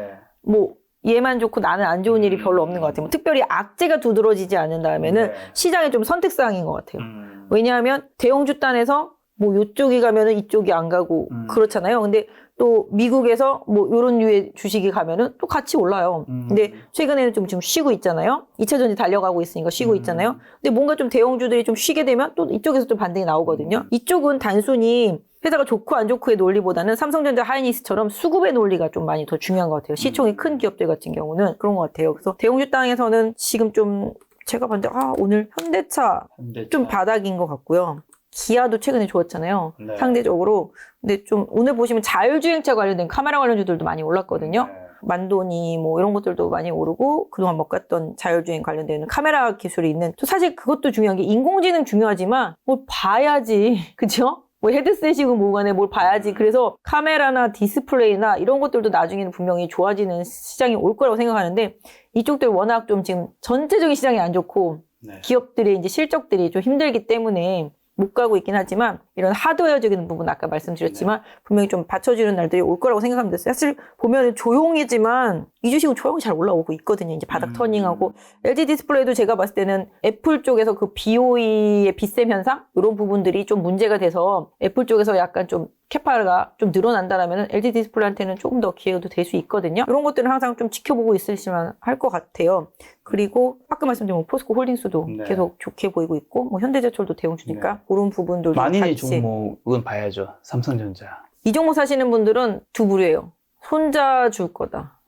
[SPEAKER 1] 뭐 얘만 좋고 나는 안 좋은 일이 별로 없는 것 같아요. 뭐 특별히 악재가 두드러지지 않는다면은
[SPEAKER 2] 네.
[SPEAKER 1] 시장의 좀 선택사항인 것 같아요. 왜냐하면 대형주단에서 뭐 이쪽이 가면은 이쪽이 안 가고 그렇잖아요. 근데 또 미국에서 뭐 이런 류의 주식이 가면은 또 같이 올라요. 근데 최근에는 좀 지금 쉬고 있잖아요. 2차 전지 달려가고 있으니까 쉬고 있잖아요. 근데 뭔가 좀 대형주들이 좀 쉬게 되면 또 이쪽에서 좀 반등이 나오거든요. 이쪽은 단순히 회사가 좋고 안 좋고의 논리보다는 삼성전자, 하이닉스처럼 수급의 논리가 좀 많이 더 중요한 것 같아요. 시총이 큰 기업들 같은 경우는 그런 것 같아요. 그래서 대형주 땅에서는 지금 좀 제가 봤는데 오늘 현대차 좀 바닥인 것 같고요. 기아도 최근에 좋았잖아요.
[SPEAKER 2] 네.
[SPEAKER 1] 상대적으로. 근데 좀 오늘 보시면 자율주행차 관련된 카메라 관련주들도 많이 올랐거든요.
[SPEAKER 2] 네.
[SPEAKER 1] 만도니 뭐 이런 것들도 많이 오르고 그동안 못 갔던 자율주행 관련된 카메라 기술이 있는, 또 사실 그것도 중요한 게 인공지능 중요하지만 뭘 봐야지. 그죠? 뭐 헤드셋이고 뭐간에 뭘 봐야지. 그래서 카메라나 디스플레이나 이런 것들도 나중에는 분명히 좋아지는 시장이 올 거라고 생각하는데, 이쪽들 워낙 좀 지금 전체적인 시장이 안 좋고
[SPEAKER 2] 네.
[SPEAKER 1] 기업들의 이제 실적들이 좀 힘들기 때문에 못 가고 있긴 하지만 이런 하드웨어적인 부분 아까 말씀드렸지만 분명히 좀 받쳐주는 날들이 올 거라고 생각합니다. 사실 보면 조용이지만 이 주식은 조용히 잘 올라오고 있거든요. 이제 바닥 터닝하고 LG 디스플레이도 제가 봤을 때는 애플 쪽에서 그 BOE의 빗셈 현상 이런 부분들이 좀 문제가 돼서 애플 쪽에서 약간 좀 캐파가 좀 늘어난다라면 LG 디스플레이한테는 조금 더 기회도 될 수 있거든요. 이런 것들은 항상 좀 지켜보고 있으시면 할 것 같아요. 그리고 아까 말씀드린 포스코 홀딩스도
[SPEAKER 2] 네.
[SPEAKER 1] 계속 좋게 보이고 있고 뭐 현대제철도 대형주니까 그런 부분들도
[SPEAKER 2] 만인의
[SPEAKER 1] 같이.
[SPEAKER 2] 종목은 봐야죠. 삼성전자.
[SPEAKER 1] 이 종목 사시는 분들은 두 부류예요. 손자 줄 거다.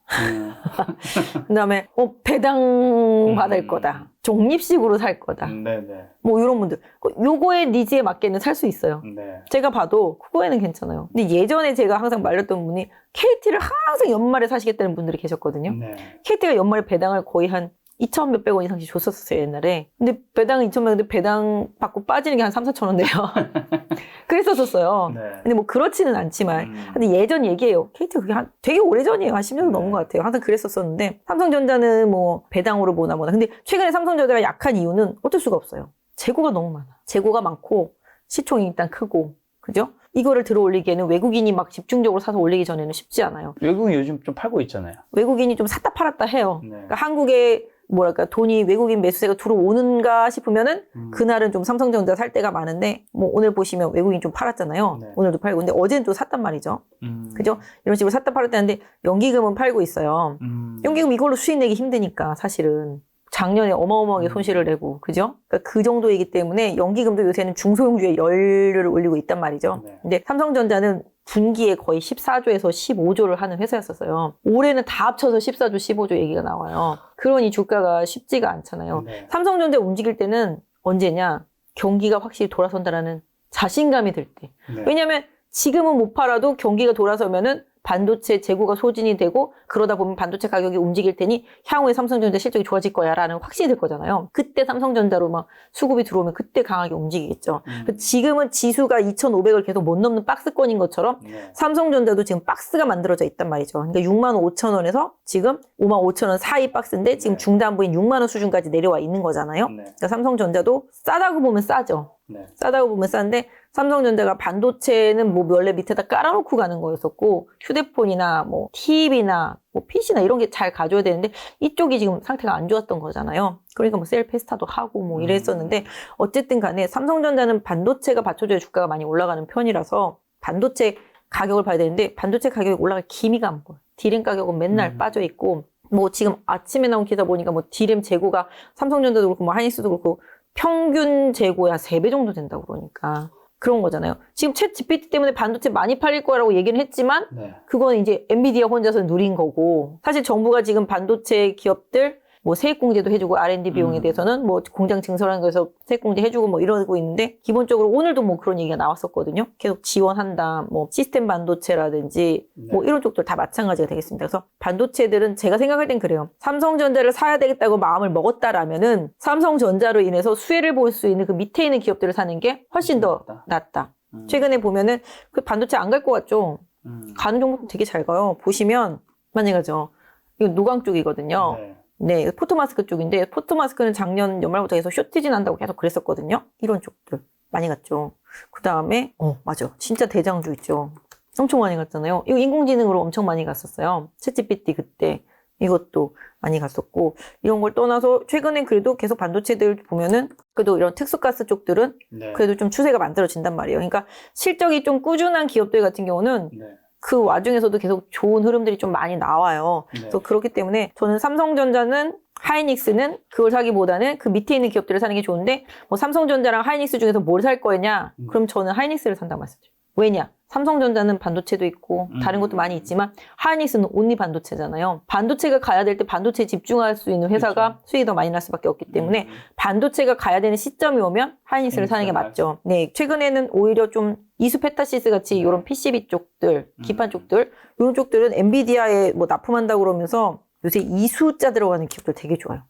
[SPEAKER 1] 그다음에 배당 받을 거다. 적립식으로 살 거다.
[SPEAKER 2] 네네.
[SPEAKER 1] 뭐 이런 분들. 요거의 니즈에 맞게는 살 수 있어요.
[SPEAKER 2] 네.
[SPEAKER 1] 제가 봐도 그거에는 괜찮아요. 근데 예전에 제가 항상 말렸던 분이 KT를 항상 연말에 사시겠다는 분들이 계셨거든요.
[SPEAKER 2] 네.
[SPEAKER 1] KT가 연말에 배당을 거의 한 2천 몇백 원 이상씩 줬었어요, 옛날에. 근데 배당은 2천 원, 근데 배당 받고 빠지는 게 한 3, 4천 원 돼요. 그랬었었어요.
[SPEAKER 2] 네.
[SPEAKER 1] 근데 뭐 그렇지는 않지만. 근데 예전 얘기예요. KT가 그게 되게 오래전이에요. 한 10년 넘은 것 같아요. 항상 그랬었었는데. 삼성전자는 뭐 배당으로 뭐나. 근데 최근에 삼성전자가 약한 이유는 어쩔 수가 없어요. 재고가 너무 많아. 재고가 많고, 시총이 일단 크고. 그죠? 이거를 들어 올리기에는 외국인이 막 집중적으로 사서 올리기 전에는 쉽지 않아요.
[SPEAKER 2] 외국은 요즘 좀 팔고 있잖아요.
[SPEAKER 1] 외국인이 좀 샀다 팔았다 해요.
[SPEAKER 2] 네.
[SPEAKER 1] 그러니까 한국에 돈이 외국인 매수세가 들어오는가 싶으면은 그날은 좀 삼성전자 살 때가 많은데, 뭐 오늘 보시면 외국인 좀 팔았잖아요.
[SPEAKER 2] 네.
[SPEAKER 1] 오늘도 팔고. 근데 어제는 또 샀단 말이죠. 그죠? 이런 식으로 샀다 팔았다 하는데 연기금은 팔고 있어요. 연기금 이걸로 수익 내기 힘드니까 사실은 작년에 어마어마하게 손실을 내고, 그죠? 그러니까 그 정도이기 때문에 연기금도 요새는 중소형주에 열을 올리고 있단 말이죠.
[SPEAKER 2] 네.
[SPEAKER 1] 근데 삼성전자는 분기에 거의 14조에서 15조를 하는 회사였었어요. 올해는 다 합쳐서 14조, 15조 얘기가 나와요. 그러니 주가가 쉽지가 않잖아요.
[SPEAKER 2] 네.
[SPEAKER 1] 삼성전자 움직일 때는 언제냐? 경기가 확실히 돌아선다라는 자신감이 들 때.
[SPEAKER 2] 네.
[SPEAKER 1] 왜냐면 지금은 못 팔아도 경기가 돌아서면은 반도체 재고가 소진이 되고 그러다 보면 반도체 가격이 움직일 테니 향후에 삼성전자 실적이 좋아질 거야라는 확신이 들 거잖아요. 그때 삼성전자로 막 수급이 들어오면 그때 강하게 움직이겠죠. 지금은 지수가 2,500을 계속 못 넘는 박스권인 것처럼
[SPEAKER 2] 네.
[SPEAKER 1] 삼성전자도 지금 박스가 만들어져 있단 말이죠. 그러니까 65,000원에서 지금 55,000원 사이 박스인데 지금
[SPEAKER 2] 네.
[SPEAKER 1] 중단부인 6만 원 수준까지 내려와 있는 거잖아요.
[SPEAKER 2] 네.
[SPEAKER 1] 그러니까 삼성전자도 싸다고 보면 싸죠.
[SPEAKER 2] 네.
[SPEAKER 1] 싸다고 보면 싼데 삼성전자가 반도체는 뭐 원래 밑에다 깔아놓고 가는 거였었고 휴대폰이나 뭐 TV나 뭐 PC나 이런 게 잘 가져야 되는데 이쪽이 지금 상태가 안 좋았던 거잖아요. 그러니까 뭐 셀페스타도 하고 뭐 이랬었는데 어쨌든 간에 삼성전자는 반도체가 받쳐줘야 주가가 많이 올라가는 편이라서 반도체 가격을 봐야 되는데 반도체 가격이 올라갈 기미가 안 보여요. 디램 가격은 맨날 빠져 있고 뭐 지금 아침에 나온 기사 보니까 뭐 디램 재고가 삼성전자도 그렇고 뭐 하이닉스도 그렇고 평균 재고야 3배 정도 된다고 그러니까 그런 거잖아요. 지금 챗 GPT 때문에 반도체 많이 팔릴 거라고 얘기는 했지만
[SPEAKER 2] 네.
[SPEAKER 1] 그건 이제 엔비디아 혼자서 누린 거고 사실 정부가 지금 반도체 기업들 뭐 세액공제도 해주고 R&D 비용에 대해서는 뭐 공장 증설하는 거에서 세액공제 해주고 뭐 이러고 있는데 기본적으로 오늘도 뭐 그런 얘기가 나왔었거든요. 계속 지원한다. 뭐 시스템 반도체라든지 뭐 이런 쪽들 다 마찬가지가 되겠습니다. 그래서 반도체들은 제가 생각할 땐 그래요. 삼성전자를 사야 되겠다고 마음을 먹었다라면은 삼성전자로 인해서 수혜를 볼 수 있는 그 밑에 있는 기업들을 사는 게 훨씬 더 낫다. 최근에 보면은 그 반도체 안 갈 것 같죠? 가는 종목도 되게 잘 가요. 보시면 많이 가죠. 이거 노광 쪽이거든요. 네, 포토마스크 쪽인데 포토마스크는 작년 연말부터 계속 쇼티지 난다고 계속 그랬었거든요. 이런 쪽들 많이 갔죠. 그 다음에 맞아, 진짜 대장주 있죠. 엄청 많이 갔잖아요. 이거 인공지능으로 엄청 많이 갔었어요. 챗GPT 그때 이것도 많이 갔었고 이런 걸 떠나서 최근엔 그래도 계속 반도체들 보면은 그래도 이런 특수가스 쪽들은 그래도 좀 추세가 만들어진단 말이에요. 그러니까 실적이 좀 꾸준한 기업들 같은 경우는 그 와중에서도 계속 좋은 흐름들이 좀 많이 나와요. 그래서 그렇기 때문에 저는 삼성전자는 하이닉스는 그걸 사기보다는 그 밑에 있는 기업들을 사는 게 좋은데 뭐 삼성전자랑 하이닉스 중에서 뭘 살 거냐? 그럼 저는 하이닉스를 산다고 말씀드려요. 왜냐? 삼성전자는 반도체도 있고 다른 것도 많이 있지만 하이닉스는 온리 반도체잖아요. 반도체가 가야 될 때 반도체에 집중할 수 있는 회사가 수익이 더 많이 날 수밖에 없기 때문에 반도체가 가야 되는 시점이 오면 하이닉스를 사는 게 맞죠. 네, 최근에는 오히려 좀 이수페타시스 같이 이런 PCB 쪽들, 기판 쪽들 이런 쪽들은 엔비디아에 뭐 납품한다고 그러면서 요새 이수자 들어가는 기업들 되게 좋아요.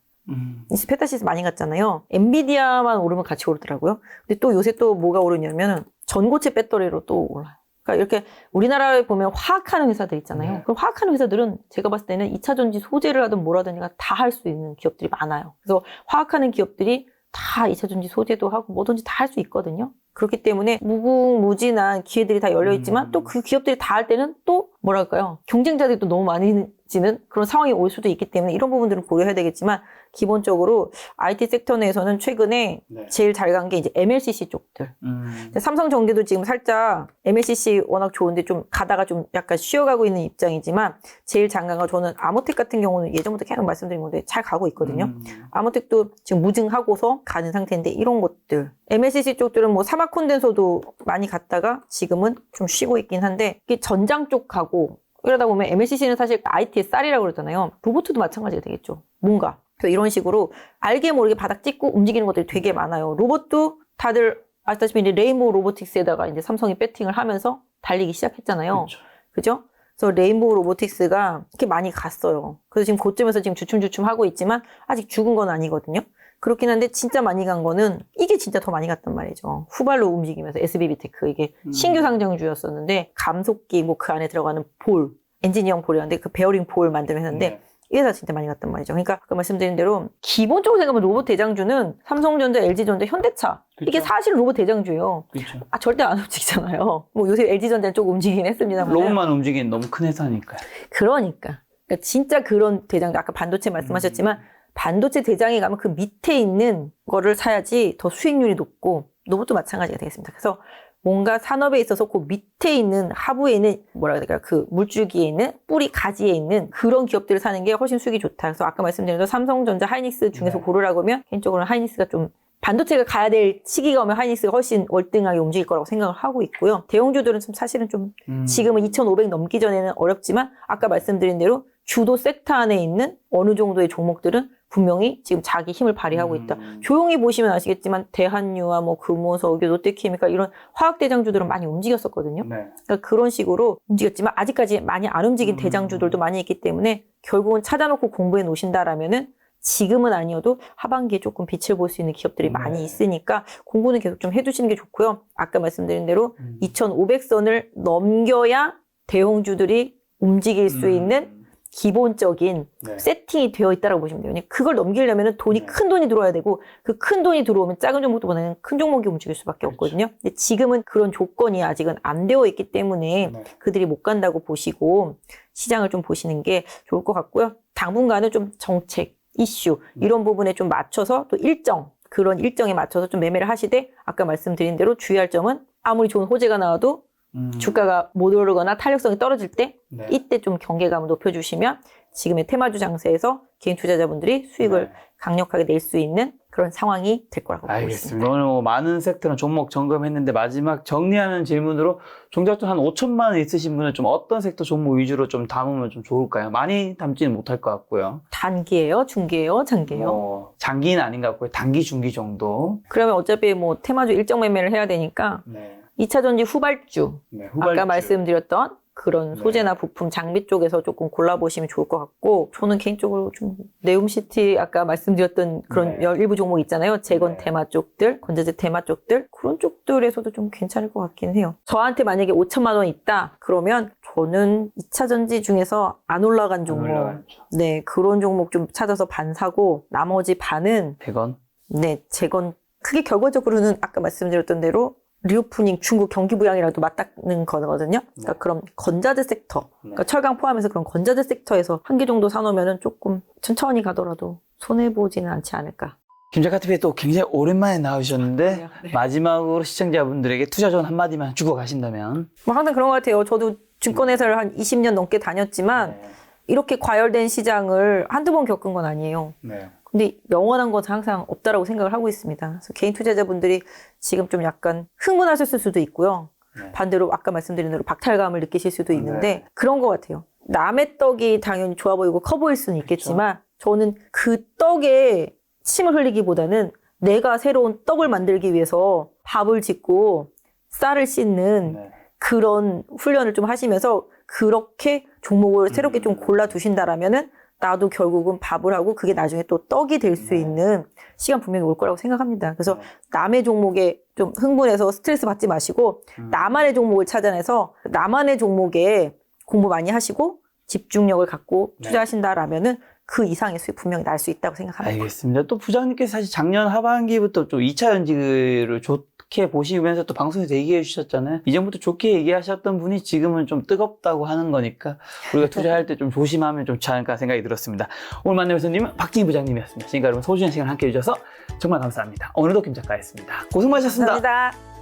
[SPEAKER 1] 이수페타시스 많이 갔잖아요. 엔비디아만 오르면 같이 오르더라고요. 근데 또 요새 또 뭐가 오르냐면 전고체 배터리로 또 올라요. 그러니까 이렇게 우리나라에 보면 화학하는 회사들 있잖아요. 그럼 화학하는 회사들은 제가 봤을 때는 2차 전지 소재를 하든 뭘 하든 다 할 수 있는 기업들이 많아요. 그래서 화학하는 기업들이 다 2차 전지 소재도 하고 뭐든지 다 할 수 있거든요. 그렇기 때문에 무궁무진한 기회들이 다 열려있지만 또 그 기업들이 다 할 때는 또 뭐랄까요. 경쟁자들이 또 너무 많이 지는 그런 상황이 올 수도 있기 때문에 이런 부분들은 고려해야 되겠지만 기본적으로 IT 섹터 내에서는 최근에 제일 잘 간 게 이제 MLCC 쪽들. 삼성전기도 지금 살짝 MLCC 워낙 좋은데 좀 가다가 좀 약간 쉬어가고 있는 입장이지만 제일 잘 간 거 저는 아모텍 같은 경우는 예전부터 계속 말씀드린 건데 잘 가고 있거든요. 아모텍도 지금 무증하고서 가는 상태인데 이런 것들. MLCC 쪽들은 뭐 사막콘덴서도 많이 갔다가 지금은 좀 쉬고 있긴 한데 이게 전장 쪽하고 이러다 보면 MLCC는 사실 IT의 쌀이라고 그러잖아요. 로봇도 마찬가지가 되겠죠. 뭔가. 그래서 이런 식으로 알게 모르게 바닥 찍고 움직이는 것들이 되게 많아요. 로봇도 다들 아시다시피 이제 레인보우 로보틱스에다가 이제 삼성이 배팅을 하면서 달리기 시작했잖아요. 그죠? 그래서 레인보우 로보틱스가 이렇게 많이 갔어요. 그래서 지금 고점에서 지금 주춤주춤 하고 있지만 아직 죽은 건 아니거든요. 그렇긴 한데 진짜 많이 간 거는 이게 진짜 더 많이 갔단 말이죠. 후발로 움직이면서 SBB테크 이게 신규 상장주였었는데 감속기 뭐 그 안에 들어가는 볼, 엔지니어링 볼이었는데 그 베어링 볼 만드는 회사인데 이 회사 진짜 많이 갔단 말이죠. 그러니까 아까 말씀드린 대로 기본적으로 생각하면 로봇 대장주는 삼성전자, LG전자, 현대차 이게 사실 로봇 대장주예요. 아 절대 안 움직이잖아요. 뭐 요새 LG전자는 조금 움직이긴 했습니다만
[SPEAKER 2] 로봇만 움직이는 너무 큰 회사니까요.
[SPEAKER 1] 그러니까 진짜 그런 대장주 아까 반도체 말씀하셨지만 반도체 대장에 가면 그 밑에 있는 거를 사야지 더 수익률이 높고 로봇도 마찬가지가 되겠습니다. 그래서 뭔가 산업에 있어서 그 밑에 있는 하부에 있는 뭐라 해야 될까 그 물줄기에 있는 뿌리 가지에 있는 그런 기업들을 사는 게 훨씬 수익이 좋다. 그래서 아까 말씀드린 대로 삼성전자, 하이닉스 중에서
[SPEAKER 2] 네.
[SPEAKER 1] 고르라고 하면 개인적으로는 하이닉스가 좀 반도체가 가야 될 시기가 오면 하이닉스가 훨씬 월등하게 움직일 거라고 생각을 하고 있고요. 대형주들은 사실은 좀 지금은 2,500 넘기 전에는 어렵지만 아까 말씀드린 대로 주도 섹터 안에 있는 어느 정도의 종목들은 분명히 지금 자기 힘을 발휘하고 있다. 조용히 보시면 아시겠지만 대한유와 뭐 금호석유, 롯데케미칼 이런 화학 대장주들은 많이 움직였었거든요.
[SPEAKER 2] 네.
[SPEAKER 1] 그러니까 그런 식으로 움직였지만 아직까지 많이 안 움직인 대장주들도 많이 있기 때문에 결국은 찾아놓고 공부해 놓으신다라면은 지금은 아니어도 하반기에 조금 빛을 볼 수 있는 기업들이 많이 있으니까 공부는 계속 좀 해두시는 게 좋고요. 아까 말씀드린 대로 2,500선을 넘겨야 대형주들이 움직일 수 있는 기본적인
[SPEAKER 2] 네.
[SPEAKER 1] 세팅이 되어 있다고 보시면 돼요. 그걸 넘기려면 돈이
[SPEAKER 2] 네.
[SPEAKER 1] 큰 돈이 들어와야 되고 그 큰 돈이 들어오면 작은 종목보다는 큰 종목이 움직일 수밖에 없거든요. 근데 지금은 그런 조건이 아직은 안 되어 있기 때문에
[SPEAKER 2] 네.
[SPEAKER 1] 그들이 못 간다고 보시고 시장을 좀 보시는 게 좋을 것 같고요. 당분간은 좀 정책, 이슈 이런 부분에 좀 맞춰서 또 그런 일정에 맞춰서 좀 매매를 하시되 아까 말씀드린 대로 주의할 점은 아무리 좋은 호재가 나와도 주가가 못 오르거나 탄력성이 떨어질 때
[SPEAKER 2] 네.
[SPEAKER 1] 이때 좀 경계감을 높여주시면 지금의 테마주 장세에서 개인 투자자분들이 수익을
[SPEAKER 2] 네.
[SPEAKER 1] 강력하게 낼 수 있는 그런 상황이 될 거라고 보고 있습니다.
[SPEAKER 2] 알겠습니다. 오늘 뭐 많은 섹터는 종목 점검했는데 마지막 정리하는 질문으로 종잣돈 한 5천만 원 있으신 분은 좀 어떤 섹터 종목 위주로 좀 담으면 좀 좋을까요? 많이 담지는 못할 것 같고요.
[SPEAKER 1] 단기예요? 중기예요? 장기예요?
[SPEAKER 2] 장기는 아닌 것 같고요. 단기, 중기 정도.
[SPEAKER 1] 그러면 어차피 뭐 테마주 일정 매매를 해야 되니까
[SPEAKER 2] 네.
[SPEAKER 1] 2차 전지 후발주
[SPEAKER 2] 네,
[SPEAKER 1] 아까 말씀드렸던 그런
[SPEAKER 2] 네.
[SPEAKER 1] 소재나 부품, 장비 쪽에서 조금 골라보시면 좋을 것 같고 저는 개인적으로 좀 네옴시티 아까 말씀드렸던 그런
[SPEAKER 2] 네.
[SPEAKER 1] 일부 종목 있잖아요. 재건
[SPEAKER 2] 네.
[SPEAKER 1] 테마 쪽들, 건자재 테마 쪽들 그런 쪽들에서도 좀 괜찮을 것 같긴 해요. 저한테 만약에 5천만 원 있다 그러면 저는 2차 전지 중에서 안 올라간 종목 네 그런 종목 좀 찾아서 반 사고 나머지 반은
[SPEAKER 2] 100원?
[SPEAKER 1] 네 재건 크게 결과적으로는 아까 말씀드렸던 대로 리오프닝 중국 경기 부양이랑도 맞닿는 거거든요. 그러니까
[SPEAKER 2] 네.
[SPEAKER 1] 그럼 건자재 섹터,
[SPEAKER 2] 네.
[SPEAKER 1] 그러니까 철강 포함해서 그런 건자재 섹터에서 한 개 정도 사놓으면 조금 천천히 가더라도 손해보지는 않지 않을까.
[SPEAKER 2] 김작가TV에 또 굉장히 오랜만에 나오셨는데
[SPEAKER 1] 네.
[SPEAKER 2] 마지막으로 시청자분들에게 투자 조언 한마디만 주고 가신다면?
[SPEAKER 1] 뭐 항상 그런 것 같아요. 저도 증권회사를 한 20년 넘게 다녔지만 이렇게 과열된 시장을 한두 번 겪은 건 아니에요.
[SPEAKER 2] 네.
[SPEAKER 1] 근데 영원한 것은 항상 없다라고 생각을 하고 있습니다. 그래서 개인 투자자분들이 지금 좀 약간 흥분하셨을 수도 있고요.
[SPEAKER 2] 네.
[SPEAKER 1] 반대로 아까 말씀드린 대로 박탈감을 느끼실 수도 있는데
[SPEAKER 2] 네.
[SPEAKER 1] 그런 것 같아요. 남의 떡이 당연히 좋아 보이고 커 보일 수는 있겠지만 저는 그 떡에 침을 흘리기보다는 내가 새로운 떡을 만들기 위해서 밥을 짓고 쌀을 씻는
[SPEAKER 2] 네.
[SPEAKER 1] 그런 훈련을 좀 하시면서 그렇게 종목을 새롭게 좀 골라두신다라면은 나도 결국은 밥을 하고 그게 나중에 또 떡이 될 수 있는 시간 분명히 올 거라고 생각합니다. 그래서 남의 종목에 좀 흥분해서 스트레스 받지 마시고 나만의 종목을 찾아내서 나만의 종목에 공부 많이 하시고 집중력을 갖고 투자하신다라면은 그 이상의 수익 분명히 날 수 있다고 생각합니다.
[SPEAKER 2] 알겠습니다. 또 부장님께서 사실 작년 하반기부터 좀 2차 전지를 좋게 보시면서 또 방송에서 얘기해 주셨잖아요. 이전부터 좋게 얘기하셨던 분이 지금은 좀 뜨겁다고 하는 거니까 우리가 투자할 때 좀 조심하면 좋지 않을까 생각이 들었습니다. 오늘 만난 교수님은 박진희 부장님이었습니다. 지금까지 여러분 소중한 시간 함께 해주셔서 정말 감사합니다. 오늘도 김 작가였습니다. 고생 많으셨습니다.
[SPEAKER 1] 감사합니다.